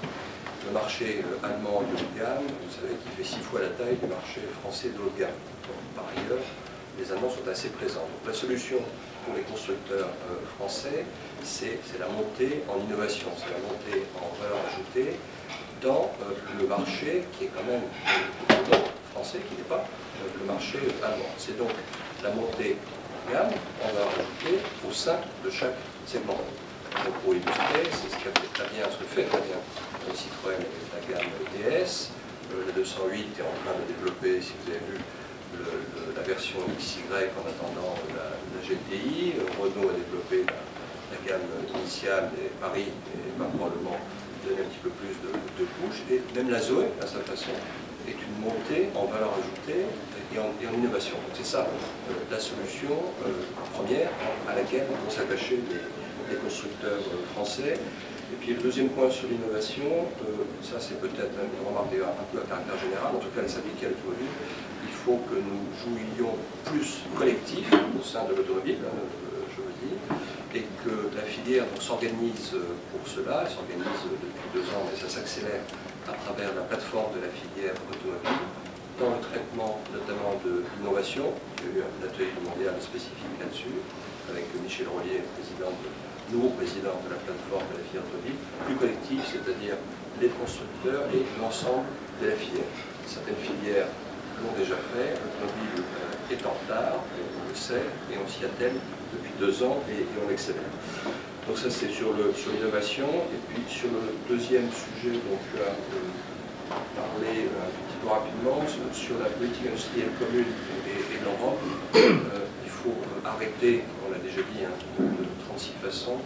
Le marché allemand de haut de gamme, vous savez qu'il fait 6 fois la taille du marché français de haut de gamme. Donc, par ailleurs, les Allemands sont assez présents. Donc la solution pour les constructeurs français, c'est la montée en innovation, c'est la montée en valeur ajoutée dans le marché qui est quand même le français, qui n'est pas le marché allemand. C'est donc la montée gamme, on va rajouter au sein de chaque segment. Donc pour illustrer, c'est ce que fait très bien Citroën avec la gamme DS. Le 208 est en train de développer, si vous avez vu, la version XY en attendant la GTI. Renault a développé la gamme initiale et Paris va probablement donner un petit peu plus de couches. Et même la Zoé, à sa façon, est une montée en valeur ajoutée et en innovation. Donc c'est ça la solution première à laquelle vont s'attacher les constructeurs français. Et puis le deuxième point sur l'innovation, ça c'est peut-être une remarque un peu à caractère général, en tout cas elle s'applique à l'automobile. Il faut que nous jouions plus collectif au sein de l'automobile, je veux dire, et que la filière s'organise pour cela, elle s'organise depuis 2 ans, mais ça s'accélère à travers la plateforme de la filière automobile, dans le traitement notamment de l'innovation. Il y a eu un atelier mondial spécifique là-dessus, avec Michel Rollier, nouveau président de la plateforme de la filière automobile, plus collectif, c'est-à-dire les constructeurs et l'ensemble de la filière. Certaines filières l'ont déjà fait, l'automobile est en retard, on le sait, et on s'y attelle depuis 2 ans et on accélère. Donc ça c'est sur l'innovation, et puis sur le deuxième sujet dont tu as parlé un petit peu rapidement, sur la politique industrielle commune et l'Europe, il faut arrêter, on l'a déjà dit, de 36 façons,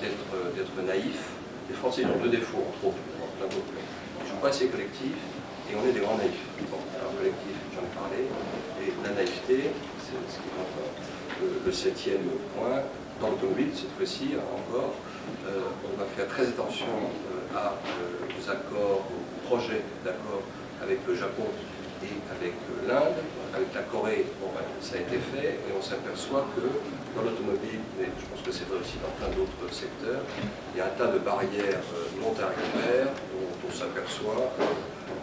d'être naïf. Les Français ont 2 défauts, entre autres, plein d'autres. Ils ne sont pas assez collectifs et on est des grands naïfs. Bon, alors collectif, j'en ai parlé, et la naïveté, c'est ce qui est le 7e point. Dans l'automobile, cette fois-ci, encore, on va faire très attention aux accords, aux projets d'accord avec le Japon et avec l'Inde. Avec la Corée, bon, ben, ça a été fait, et on s'aperçoit que dans l'automobile, et je pense que c'est vrai aussi dans plein d'autres secteurs, il y a un tas de barrières non tarifaires dont on s'aperçoit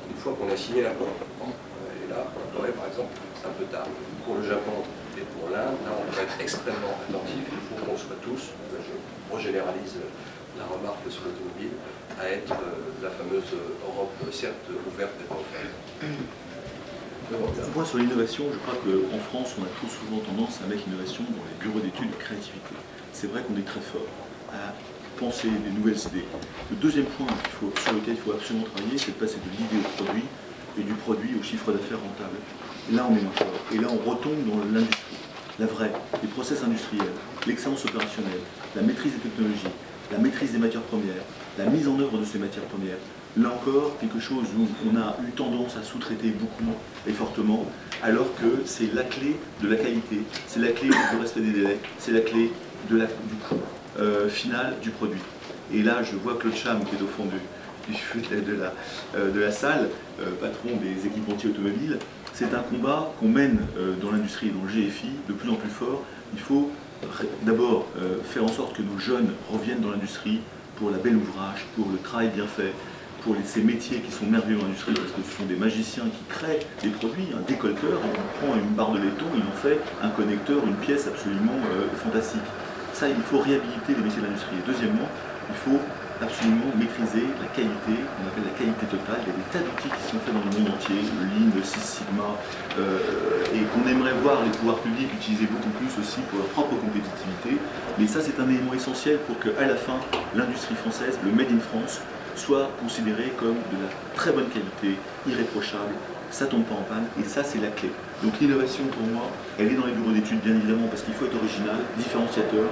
une fois qu'on a signé l'accord. Et là, la Corée, par exemple, c'est un peu tard. Pour le Japon et pour l'Inde, là, on doit être extrêmement attentif. Il faut qu'on soit tous, je regénéralise la remarque sur l'automobile, à être la fameuse Europe, certes ouverte mais pas offerte. Moi, sur l'innovation, je crois qu'en France, on a trop souvent tendance à mettre l'innovation dans les bureaux d'études de créativité. C'est vrai qu'on est très fort à penser des nouvelles idées. Le deuxième point sur lequel il faut absolument travailler, c'est de passer de l'idée au produit et du produit au chiffre d'affaires rentable. Et là, on est moins fort. Et là, on retombe dans l'industrie, la vraie, les process industriels, l'excellence opérationnelle, la maîtrise des technologies, la maîtrise des matières premières, la mise en œuvre de ces matières premières. Là encore, quelque chose où on a eu tendance à sous-traiter beaucoup et fortement, alors que c'est la clé de la qualité, c'est la clé du respect des délais, c'est la clé du coût final du produit. Et là, je vois Claude Cham, qui est au fond de la salle, patron des équipementiers automobiles. C'est un combat qu'on mène dans l'industrie et dans le GFI de plus en plus fort. Il faut d'abord faire en sorte que nos jeunes reviennent dans l'industrie pour la belle ouvrage, pour le travail bien fait, pour ces métiers qui sont merveilleux dans l'industrie, parce que ce sont des magiciens qui créent des produits. Un décolleteur, il prend une barre de laiton, il en fait un connecteur, une pièce absolument fantastique. Ça, il faut réhabiliter les métiers de l'industrie. Et deuxièmement, il faut absolument maîtriser la qualité, on appelle la qualité totale. Il y a des tas d'outils qui sont faits dans le monde entier, le Lean, le Six Sigma, et qu'on aimerait voir les pouvoirs publics utiliser beaucoup plus aussi pour leur propre compétitivité. Mais ça, c'est un élément essentiel pour qu'à la fin, l'industrie française, le Made in France, soit considéré comme de la très bonne qualité, irréprochable, ça tombe pas en panne, et ça c'est la clé. Donc l'innovation pour moi, elle est dans les bureaux d'études bien évidemment, parce qu'il faut être original, différenciateur,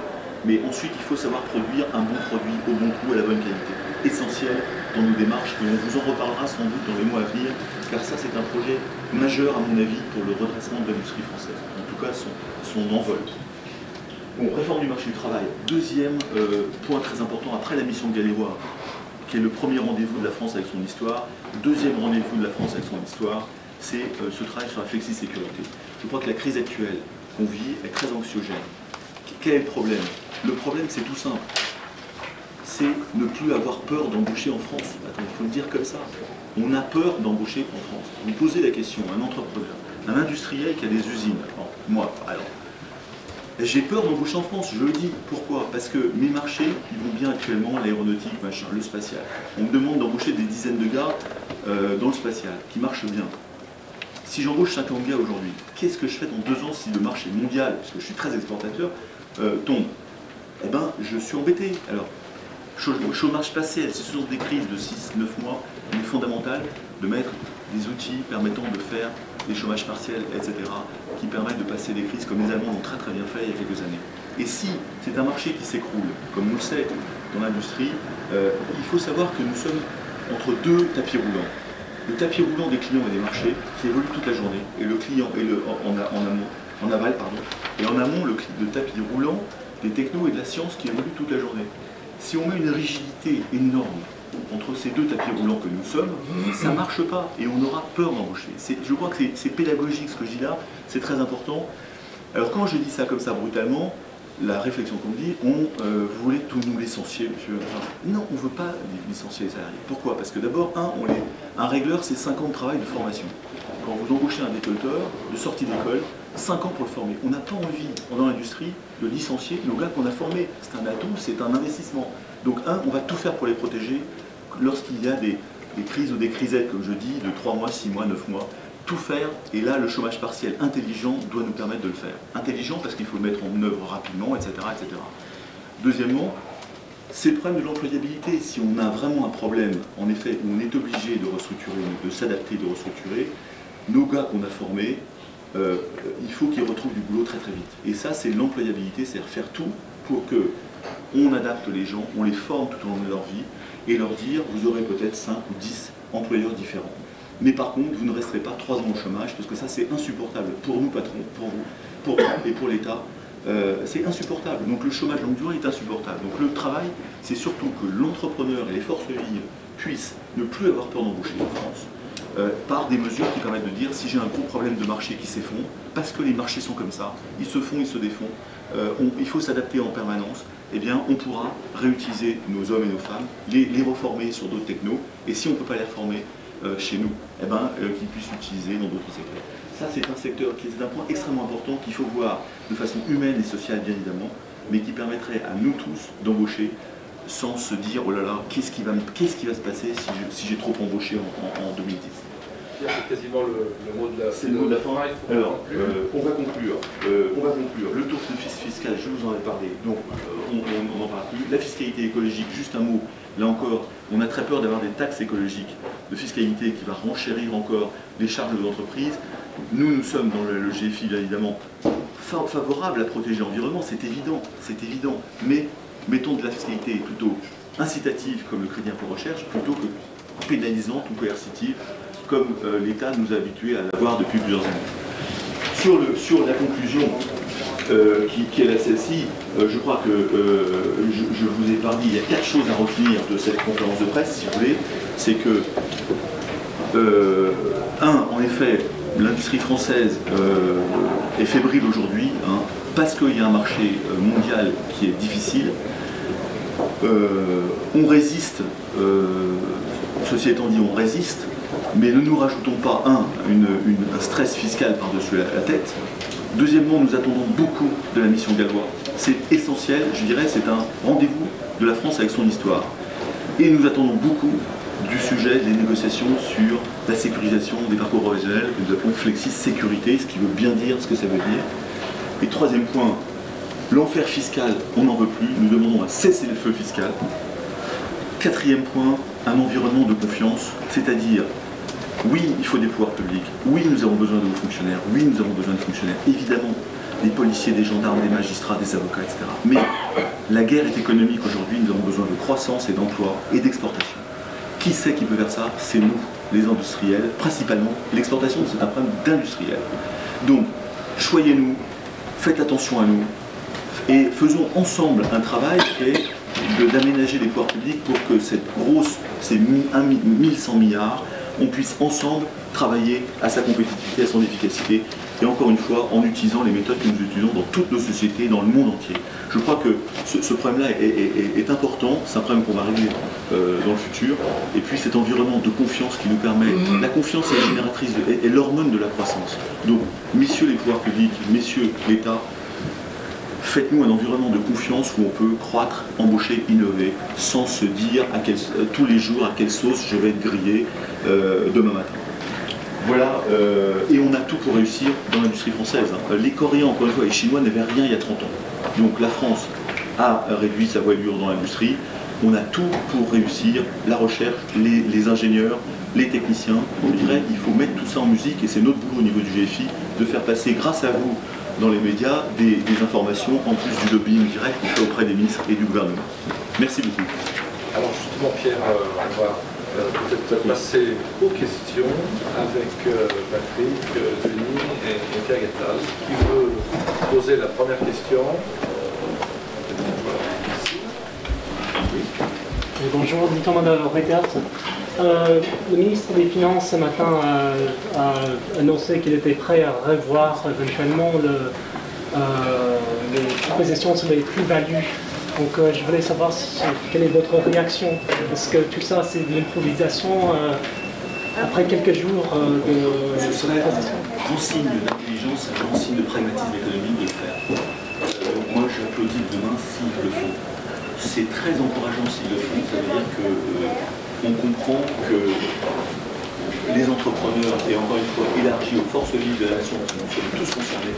mais ensuite il faut savoir produire un bon produit au bon coût, à la bonne qualité. Essentiel dans nos démarches, et on vous en reparlera sans doute dans les mois à venir, car ça c'est un projet majeur à mon avis pour le redressement de l'industrie française, en tout cas son envol. Bon, réforme du marché du travail, deuxième point très important après la mission de Galérois, qui est le premier rendez-vous de la France avec son histoire. Deuxième rendez-vous de la France avec son histoire, c'est ce travail sur la flexi-sécurité. Je crois que la crise actuelle qu'on vit est très anxiogène. Quel est le problème? Le problème, c'est tout simple. C'est ne plus avoir peur d'embaucher en France. Attends, il faut le dire comme ça. On a peur d'embaucher en France. Vous posez la question à un entrepreneur, un industriel qui a des usines. Bon, moi, alors, j'ai peur d'embaucher en France, je le dis. Pourquoi? Parce que mes marchés, ils vont bien actuellement, l'aéronautique, machin, le spatial. On me demande d'embaucher des dizaines de gars dans le spatial, qui marchent bien. Si j'embauche 50 gars aujourd'hui, qu'est-ce que je fais dans 2 ans si le marché mondial, parce que je suis très exportateur, tombe? Eh bien, je suis embêté. Alors, chômage partiel, c'est ce sont des crises de 6-9 mois, il est fondamental de mettre des outils permettant de faire des chômages partiels, etc., qui permettent de passer des crises comme les Allemands l'ont très très bien fait il y a quelques années. Et si c'est un marché qui s'écroule, comme on le sait dans l'industrie, il faut savoir que nous sommes entre 2 tapis roulants. Le tapis roulant des clients et des marchés qui évolue toute la journée, et le client et en aval, et en amont le tapis roulant des technos et de la science qui évolue toute la journée. Si on met une rigidité énorme entre ces 2 tapis roulants que nous sommes, ça ne marche pas et on aura peur d'embaucher. Je crois que c'est pédagogique ce que je dis là, c'est très important. Alors quand je dis ça comme ça brutalement, la réflexion qu'on me dit, vous voulez tout nous licencier, monsieur? Non, on ne veut pas licencier les salariés. Pourquoi? Parce que d'abord, un régleur, c'est 5 ans de travail de formation. Quand vous embauchez un décolleteur de sortie d'école, 5 ans pour le former. On n'a pas envie, dans l'industrie, de licencier nos gars qu'on a formés. C'est un atout, c'est un investissement. Donc on va tout faire pour les protéger lorsqu'il y a des crises ou des crisettes, comme je dis, de 3 mois, 6 mois, 9 mois. tout faire, et là le chômage partiel intelligent doit nous permettre de le faire. Intelligent parce qu'il faut le mettre en œuvre rapidement, etc. etc. Deuxièmement, c'est le problème de l'employabilité. Si on a vraiment un problème, en effet, où on est obligé de restructurer, de s'adapter, de restructurer, nos gars qu'on a formés, il faut qu'ils retrouvent du boulot très très vite. Et ça, c'est l'employabilité, c'est-à-dire faire tout pour que on adapte les gens, on les forme tout au long de leur vie, et leur dire, vous aurez peut-être 5 ou 10 employeurs différents. Mais par contre, vous ne resterez pas 3 ans au chômage, parce que ça, c'est insupportable pour nous, patrons, pour vous, et pour l'État. C'est insupportable. Donc le chômage longue durée est insupportable. Donc le travail, c'est surtout que l'entrepreneur et les forces vives puissent ne plus avoir peur d'embaucher en France, par des mesures qui permettent de dire, si j'ai un gros problème de marché qui s'effondre, parce que les marchés sont comme ça, ils se font, ils se défont, il faut s'adapter en permanence, eh bien on pourra réutiliser nos hommes et nos femmes, les reformer sur d'autres technos, et si on ne peut pas les reformer chez nous, eh ben, qu'ils puissent l'utiliser dans d'autres secteurs. Ça, c'est un secteur qui est un point extrêmement important qu'il faut voir de façon humaine et sociale, bien évidemment, mais qui permettrait à nous tous d'embaucher sans se dire, oh là là, qu'est-ce qui va se passer si j'ai trop embauché en 2010. C'est quasiment le mot de la fin. C'est le mot de la fin. Alors, on va conclure. Le taux fiscal, je vous en ai parlé, donc on n'en parle plus. La fiscalité écologique, juste un mot. Là encore, on a très peur d'avoir des taxes écologiques de fiscalité qui va renchérir encore les charges de l'entreprise. Nous sommes dans le GFI, bien évidemment, favorables à protéger l'environnement, c'est évident. Mais mettons de la fiscalité plutôt incitative, comme le crédit impôt recherche, plutôt que pénalisante ou coercitive, comme l'État nous a habitués à l'avoir depuis plusieurs années. Sur la conclusion, qui est là celle-ci, je crois que je vous ai parlé, il y a 4 choses à retenir de cette conférence de presse, si vous voulez. C'est que, en effet, l'industrie française est fébrile aujourd'hui, hein, parce qu'il y a un marché mondial qui est difficile. On résiste, ceci étant dit, on résiste, mais ne nous rajoutons pas, un stress fiscal par-dessus la tête. Deuxièmement, nous attendons beaucoup de la mission Gallois. C'est essentiel, je dirais, c'est un rendez-vous de la France avec son histoire. Et nous attendons beaucoup du sujet des négociations sur la sécurisation des parcours professionnels, que nous appelons Flexis Sécurité, ce qui veut bien dire ce que ça veut dire. Et troisième point, l'enfer fiscal, on n'en veut plus, nous demandons un cessez-le-feu fiscal. Quatrième point, un environnement de confiance, c'est-à-dire, oui, il faut des pouvoirs publics, oui, nous avons besoin de hauts fonctionnaires, oui, nous avons besoin de fonctionnaires, évidemment, des policiers, des gendarmes, des magistrats, des avocats, etc. Mais la guerre est économique aujourd'hui, nous avons besoin de croissance et d'emploi et d'exportation. Qui c'est qui peut faire ça? C'est nous, les industriels, principalement. L'exportation, c'est un problème d'industriels. Donc, choyez-nous, faites attention à nous, et faisons ensemble un travail qui est d'aménager les pouvoirs publics pour que ces 1100 milliards, on puisse ensemble travailler à sa compétitivité, à son efficacité, et encore une fois, en utilisant les méthodes que nous utilisons dans toutes nos sociétés, dans le monde entier. Je crois que ce problème-là est important, c'est un problème qu'on va régler dans le futur, et puis cet environnement de confiance qui nous permet, la confiance est génératrice, est l'hormone de la croissance. Donc, messieurs les pouvoirs publics, messieurs l'État, faites-nous un environnement de confiance où on peut croître, embaucher, innover, sans se dire tous les jours à quelle sauce je vais être grillé demain matin. Voilà, et on a tout pour réussir dans l'industrie française. Hein. Les Coréens, encore une fois, les Chinois n'avaient rien il y a 30 ans. Donc la France a réduit sa voilure dans l'industrie. On a tout pour réussir, la recherche, les ingénieurs, les techniciens. Je dirais, il faut mettre tout ça en musique, et c'est notre boulot au niveau du GFI, de faire passer, grâce à vous, dans les médias, des informations, en plus du lobbying direct qu'on fait auprès des ministres et du gouvernement. Merci beaucoup. Alors justement, Pierre, on va peut-être passer aux questions avec Patrick, Zuni et Pierre Gattaz. Qui veut poser la première question? Oui. Bonjour, Thomas de Reuters. Le ministre des Finances ce matin a annoncé qu'il était prêt à revoir éventuellement les propositions sur les plus-values. Donc je voulais savoir quelle est votre réaction. Est-ce que tout ça c'est de l'improvisation après quelques jours de... Ce serait un grand signe d'intelligence, un grand signe de pragmatisme économique de le faire. Moi j'applaudis demain s'ils le font. C'est très encourageant s'ils le font, ça veut dire qu'on comprend que les entrepreneurs, et encore une fois élargi aux forces vives de la nation, parce que nous sommes tous concernés,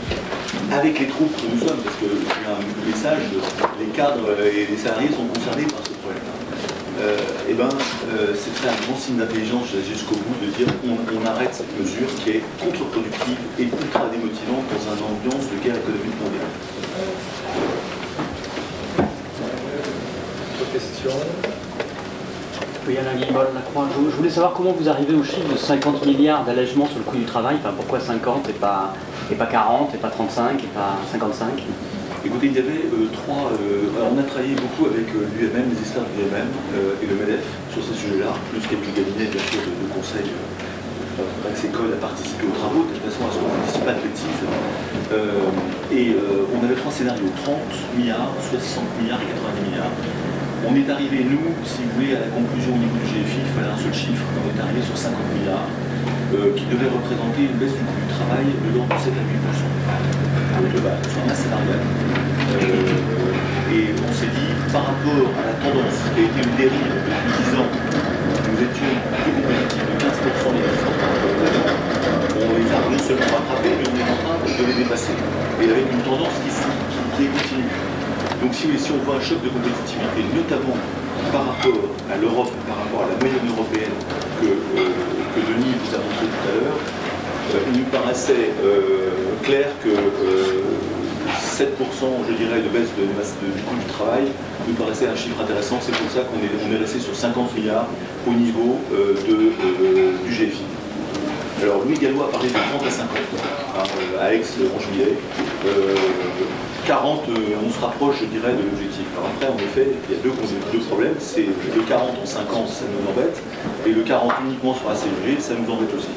avec les troupes que nous sommes, parce que il y a un message, les cadres et les salariés sont concernés par ce problème-là. C'est un grand signe d'intelligence jusqu'au bout de dire on arrête cette mesure qui est contre-productive et ultra démotivante dans une ambiance de guerre économique mondiale. Autre question? Oui, Alain Guillemol, la Croix. Je voulais savoir comment vous arrivez au chiffre de 50 milliards d'allègement sur le coût du travail. Enfin, pourquoi 50 et pas 40, et pas 35, et pas 55? Écoutez, il y avait alors on a travaillé beaucoup avec l'UMM, les experts de l'UMM et le MEDEF sur ces sujets-là, plus quelques cabinets bien sûr de conseil. Code a participé aux travaux, de toute façon à ce qu'on ne dise pas de bêtises. On avait 3 scénarios, 30 milliards, 60 milliards et 90 milliards. On est arrivé, nous, si vous voulez, à la conclusion au niveau du GFI, il fallait un seul chiffre, on est arrivé sur 50 milliards, qui devait représenter une baisse du coût du travail de l'ordre de 7 à 8% au global, sur un masse salariale. Et on s'est dit, par rapport à la tendance qui a été une dérive depuis 10 ans, nous étions plus compétitifs de 15% les 10 ans par rapport aux agents. On les a non seulement rattrapés, mais on est en train de les dépasser. Et avec une tendance qui est continue. Donc si on voit un choc de compétitivité, notamment par rapport à l'Europe, par rapport à la moyenne européenne que Denis vous a montré tout à l'heure, il nous paraissait clair que 7%, je dirais, de baisse du coût du travail nous paraissait un chiffre intéressant. C'est pour ça qu'on est resté sur 50 milliards au niveau du GFI. Alors Louis Gallois a parlé de 30 à 50 à Aix en juillet. 40, on se rapproche, je dirais, de l'objectif. Alors après, en effet, il y a deux problèmes. C'est le 40 en 50, ça nous embête. Et le 40 uniquement sur la CSG, ça nous embête aussi.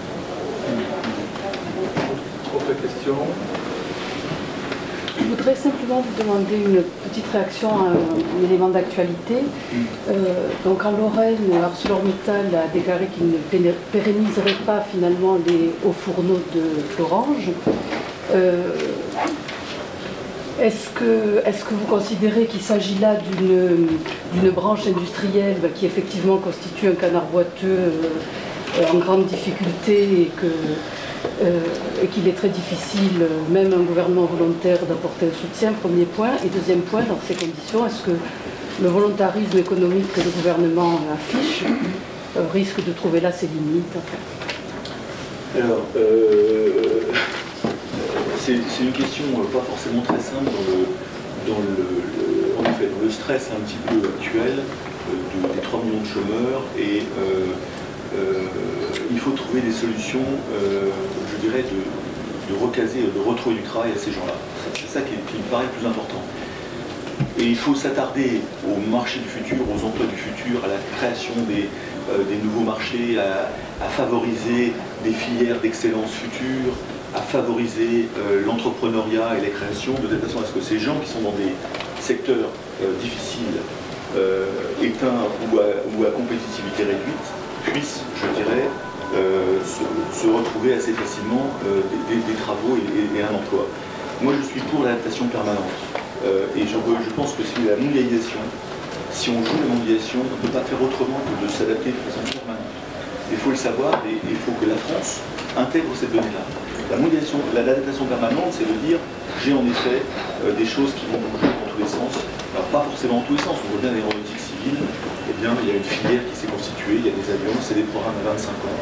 Autre question? Je voudrais simplement vous demander une petite réaction à un élément d'actualité. Donc en Lorraine, ArcelorMittal a déclaré qu'il ne pérenniserait pas finalement les hauts fourneaux de Florange. Est-ce que vous considérez qu'il s'agit là d'une branche industrielle qui effectivement constitue un canard boiteux en grande difficulté et qu'il est très difficile, même un gouvernement volontaire, d'apporter un soutien, premier point. Et deuxième point, dans ces conditions, est-ce que le volontarisme économique que le gouvernement affiche risque de trouver là ses limites Alors, c'est une question pas forcément très simple en effet, dans le stress un petit peu actuel des 3 millions de chômeurs et il faut trouver des solutions, je dirais, de recaser, de retrouver du travail à ces gens-là. C'est ça qui me paraît le plus important. Et il faut s'attarder au marché du futur, aux emplois du futur, à la création des nouveaux marchés, à favoriser des filières d'excellence futures, à favoriser l'entrepreneuriat et la création, de telle façon à ce que ces gens qui sont dans des secteurs difficiles, éteints ou à compétitivité réduite, puissent, je dirais, se retrouver assez facilement des travaux et un emploi. Moi, je suis pour l'adaptation permanente. Et je pense que c'est la mondialisation. Si on joue la mondialisation, on ne peut pas faire autrement que de s'adapter de façon permanente. Il faut le savoir et il faut que la France intègre cette donnée-là. La mondialisation, l'adaptation permanente, c'est de dire j'ai en effet des choses qui vont bouger dans tous les sens. Alors pas forcément dans tous les sens, on voit bien l'aéronautique civile, eh bien il y a une filière qui s'est constituée, il y a des avions, c'est des programmes à 25 ans.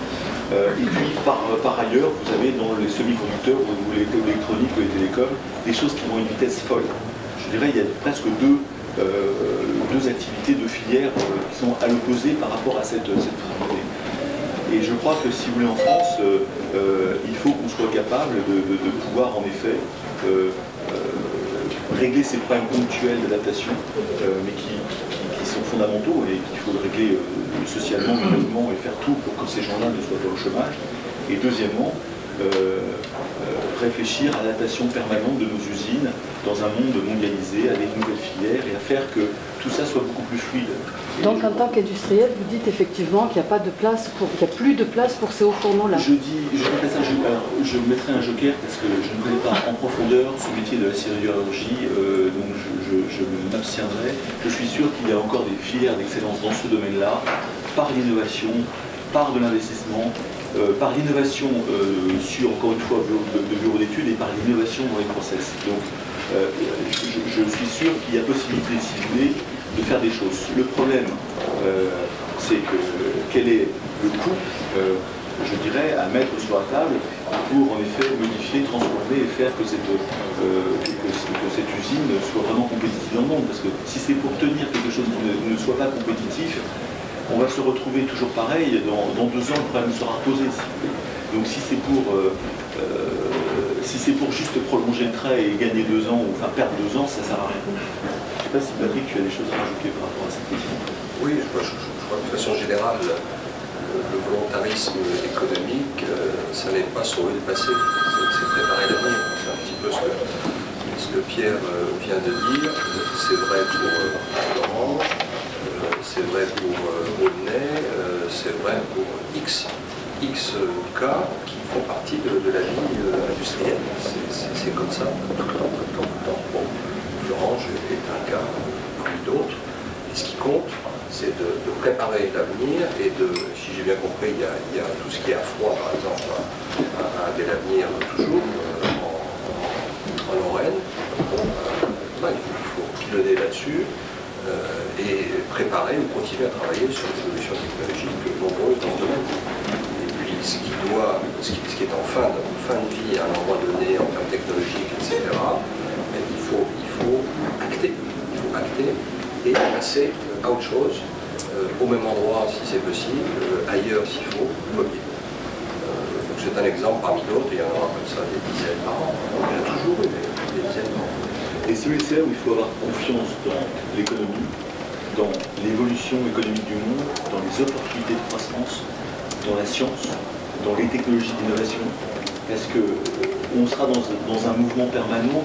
Et puis par ailleurs, vous avez dans les semi-conducteurs ou l'électronique ou les télécoms, des choses qui vont à une vitesse folle. Je dirais il y a presque deux activités, deux filières qui sont à l'opposé par rapport à cette visibilité. Et je crois que si vous voulez en France, il faut qu'on soit capable de pouvoir en effet régler ces problèmes ponctuels d'adaptation, mais qui sont fondamentaux et qu'il faut régler socialement, humainement et faire tout pour que ces gens-là ne soient pas au chômage. Et deuxièmement, réfléchir à l'adaptation permanente de nos usines dans un monde mondialisé avec de nouvelles filières et à faire que tout ça soit beaucoup plus fluide. Donc en tant qu'industriel, vous dites effectivement qu'il n'y a pas de place qu'il n'y a plus de place pour ces hauts fourneaux-là. Je mettrai un joker parce que je ne connais pas en profondeur ce métier de la sidérurgie, donc je m'abstiendrai. Je suis sûr qu'il y a encore des filières d'excellence dans ce domaine-là, par l'innovation, par de l'investissement, par l'innovation sur, encore une fois, de bureaux d'études et par l'innovation dans les process. Donc, je suis sûr qu'il y a possibilité, si vous voulez, de faire des choses. Le problème, c'est que quel est le coût, je dirais, à mettre sur la table pour, en effet, modifier, transformer et faire que cette usine soit vraiment compétitive dans le monde. Parce que si c'est pour tenir quelque chose qui ne soit pas compétitif, on va se retrouver toujours pareil. Dans 2 ans, le problème sera posé, si vous voulez. Donc si c'est pour juste prolonger le trait et gagner 2 ans, ou enfin perdre 2 ans, ça ne sert à rien. Je ne sais pas si Patrick, tu as des choses à rajouter par rapport à cette question. Oui, je crois que de façon générale, le volontarisme économique, ça n'est pas sauver le passé, c'est préparer l'avenir. C'est un petit peu ce que Pierre vient de dire. C'est vrai pour Laurent, c'est vrai pour Aulnay, c'est vrai pour X cas qui font partie de la vie industrielle. C'est comme ça, tout le temps. Bon, Florange est un cas parmi d'autres. Et ce qui compte, c'est de préparer l'avenir et de, si j'ai bien compris, il y a tout ce qui est à froid, par exemple, à de l'avenir toujours en Lorraine. Bon, il faut piloter là-dessus et préparer ou continuer à travailler sur des solutions technologiques nombreuses dans ce domaine. Ce qui est en fin de vie à un endroit donné en termes technologiques, etc., il faut acter et passer à autre chose, au même endroit si c'est possible, ailleurs s'il faut, mobile. Donc c'est un exemple parmi d'autres, il y en aura comme ça des dizaines par an. Il y en a toujours eu des dizaines par an. Et c'est là où il faut avoir confiance dans l'économie, dans l'évolution économique du monde, dans les opportunités de croissance, dans la science, dans les technologies d'innovation, parce qu'on sera dans un mouvement permanent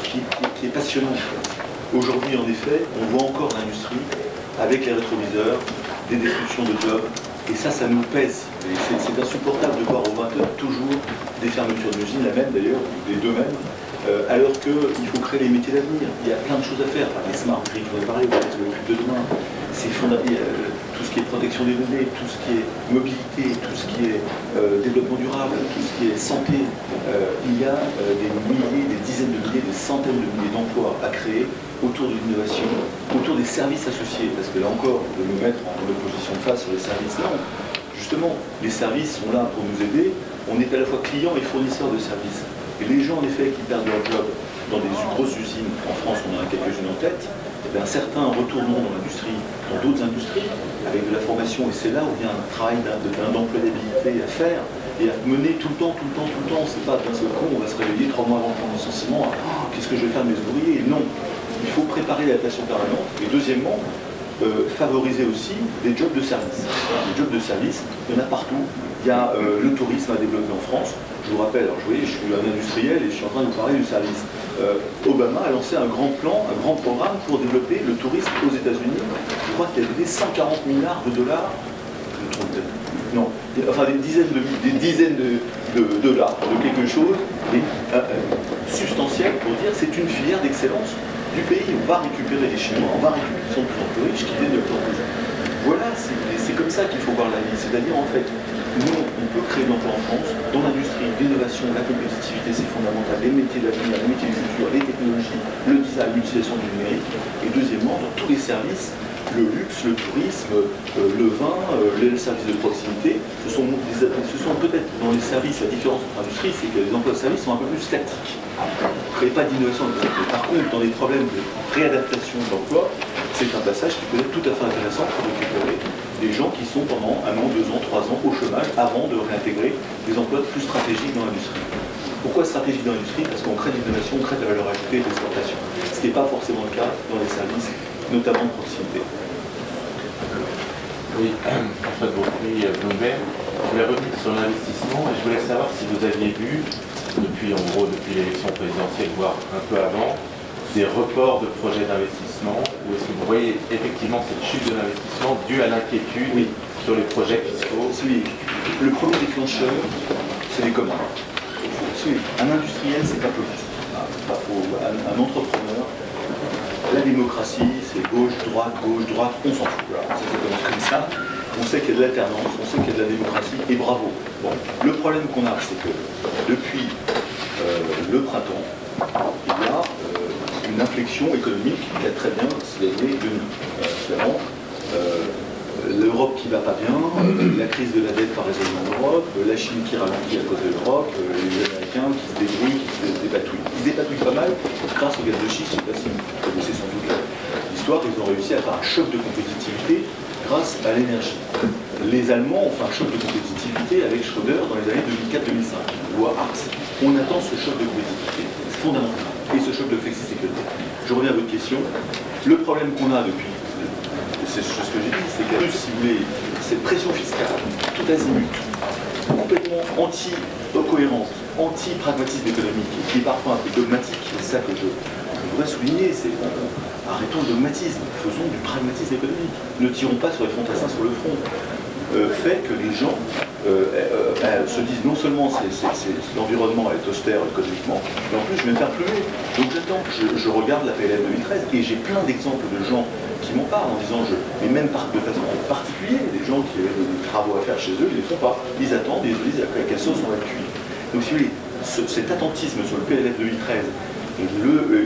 qui est passionnant. Aujourd'hui, en effet, on voit encore l'industrie avec les rétroviseurs, des destructions de jobs, et ça nous pèse. C'est insupportable de voir aux 20h toujours des fermetures d'usines, la même d'ailleurs, les deux mêmes, alors qu'il faut créer les métiers d'avenir. Il y a plein de choses à faire. Enfin, les smart grids, j'en ai parlé, le truc de demain. C'est fondamental. Tout ce qui est protection des données, tout ce qui est mobilité, tout ce qui est développement durable, tout ce qui est santé. Il y a des milliers, des dizaines de milliers, des centaines de milliers d'emplois à créer autour de l'innovation, autour des services associés. Parce que là encore, de nous mettre en opposition de face sur les services, non. Justement, les services sont là pour nous aider. On est à la fois client et fournisseur de services. Et les gens, en effet, qui perdent leur job dans des grosses usines, en France on en a quelques-unes en tête, certains retourneront dans l'industrie, dans d'autres industries, avec de la formation, et c'est là où il y a un travail d'employabilité à faire, et à mener tout le temps. C'est pas d'un seul coup, on va se réveiller 3 mois avant le licenciement, qu'est-ce que je vais faire de mes ouvriers? Non, il faut préparer l'adaptation permanente, et deuxièmement, favoriser aussi des jobs de service. Les jobs de service, il y en a partout. Il y a le tourisme à développer en France. Je vous rappelle, alors, vous voyez, je suis un industriel et je suis en train de vous parler du service. Obama a lancé un grand plan, un grand programme pour développer le tourisme aux États-Unis. Je crois qu'il a donné 140 milliards de dollars. Je me trompe peut-être. Non, enfin des dizaines de dollars, de quelque chose, mais substantiel pour dire c'est une filière d'excellence du pays. On va récupérer les Chinois, on va récupérer ceux qui sont de plus en plus riches, qui viennent de plus en plus. Voilà, c'est comme ça qu'il faut voir la vie. C'est-à-dire, en fait, nous, on peut créer de l'emploi en France, dans l'industrie, l'innovation, la compétitivité, c'est fondamental, les métiers d'avenir, les métiers du futur, les technologies, le design, l'utilisation du numérique, et deuxièmement, dans tous les services, le luxe, le tourisme, le vin, les services de proximité, ce sont peut-être dans les services, la différence entre industrie, c'est que les emplois de service sont un peu plus statiques. Vous ne créez pas d'innovation. Par contre, dans les problèmes de réadaptation d'emploi, c'est un passage qui peut être tout à fait intéressant pour récupérer des gens qui sont pendant 1 an, 2 ans, 3 ans au chômage avant de réintégrer des emplois plus stratégiques dans l'industrie. Pourquoi stratégique dans l'industrie? Parce qu'on crée de l'innovation, on crée de la valeur ajoutée et de l'exportation. Ce qui n'est pas forcément le cas dans les services, notamment de proximité. Oui, François de Beaupré, Bloomberg. Je voulais revenir sur l'investissement et je voulais savoir si vous aviez vu, depuis l'élection présidentielle, voire un peu avant, des reports de projets d'investissement, ou est-ce que vous voyez effectivement cette chute de l'investissement due à l'inquiétude sur les projets fiscaux? Le premier déclencheur, c'est les communs. Un industriel, c'est pas politique. Un entrepreneur, la démocratie, c'est gauche, droite, on s'en fout. Voilà, ça commence comme ça. On sait qu'il y a de l'alternance, on sait qu'il y a de la démocratie, et bravo. Bon, le problème qu'on a, c'est que depuis le printemps, il y a une inflexion économique qui a très bien célébré de nous. Finalement, l'Europe qui va pas bien, la crise de la dette par raisonnement en Europe, la Chine qui ralentit à cause de l'Europe, les Américains qui se débrouillent, qui se dépatouillent. Ils se dépatouillent pas mal grâce au gaz de schiste, je ne sais pas si vous connaissez sans doute l'histoire, ils ont réussi à faire un choc de compétitivité grâce à l'énergie. Les Allemands ont fait un choc de compétitivité avec Schröder dans les années 2004-2005, loi Hartz. On attend ce choc de compétitivité, c'est fondamental, et ce choc de flexisécurité. Je reviens à votre question. Le problème qu'on a depuis, c'est ce que j'ai dit, c'est que si vous voulez, cette pression fiscale, tout azimut, complètement anti-cohérence, anti-pragmatisme économique, qui est parfois un peu dogmatique, c'est ça que je voudrais souligner, c'est arrêtons le dogmatisme, faisons du pragmatisme économique. Ne tirons pas sur les fantassins sur le front. Fait que les gens se disent non seulement l'environnement est austère économiquement, mais en plus je vais me faire pleurer. Donc j'attends, je regarde la PLF 2013 et j'ai plein d'exemples de gens qui m'en parlent en disant, mais même de façon particulière, des gens qui avaient des travaux à faire chez eux, ils ne les font pas. Ils attendent, ils se disent à quelle sauce on va le cuire. Donc si vous voulez, cet attentisme sur le PLF 2013 et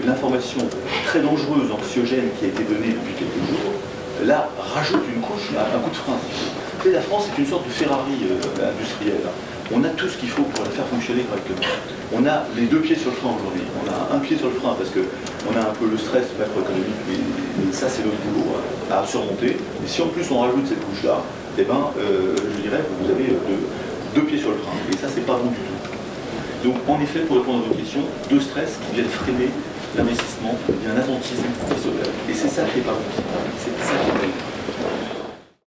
l'information très dangereuse, anxiogène qui a été donnée depuis quelques jours, là rajoute une couche, un coup de frein. La France est une sorte de Ferrari industrielle. On a tout ce qu'il faut pour la faire fonctionner correctement. On a les deux pieds sur le frein aujourd'hui. On a un pied sur le frein parce qu'on a un peu le stress macroéconomique, mais ça c'est notre boulot à surmonter. Et si en plus on rajoute cette couche-là, eh ben, je dirais que vous avez deux pieds sur le frein. Et ça c'est pas bon du tout. Donc en effet, pour répondre à votre question, deux stress qui viennent freiner l'investissement, il y a un attentisme qui s'opère. Et c'est ça qui est pas bon. C'est ça qui est pas bon.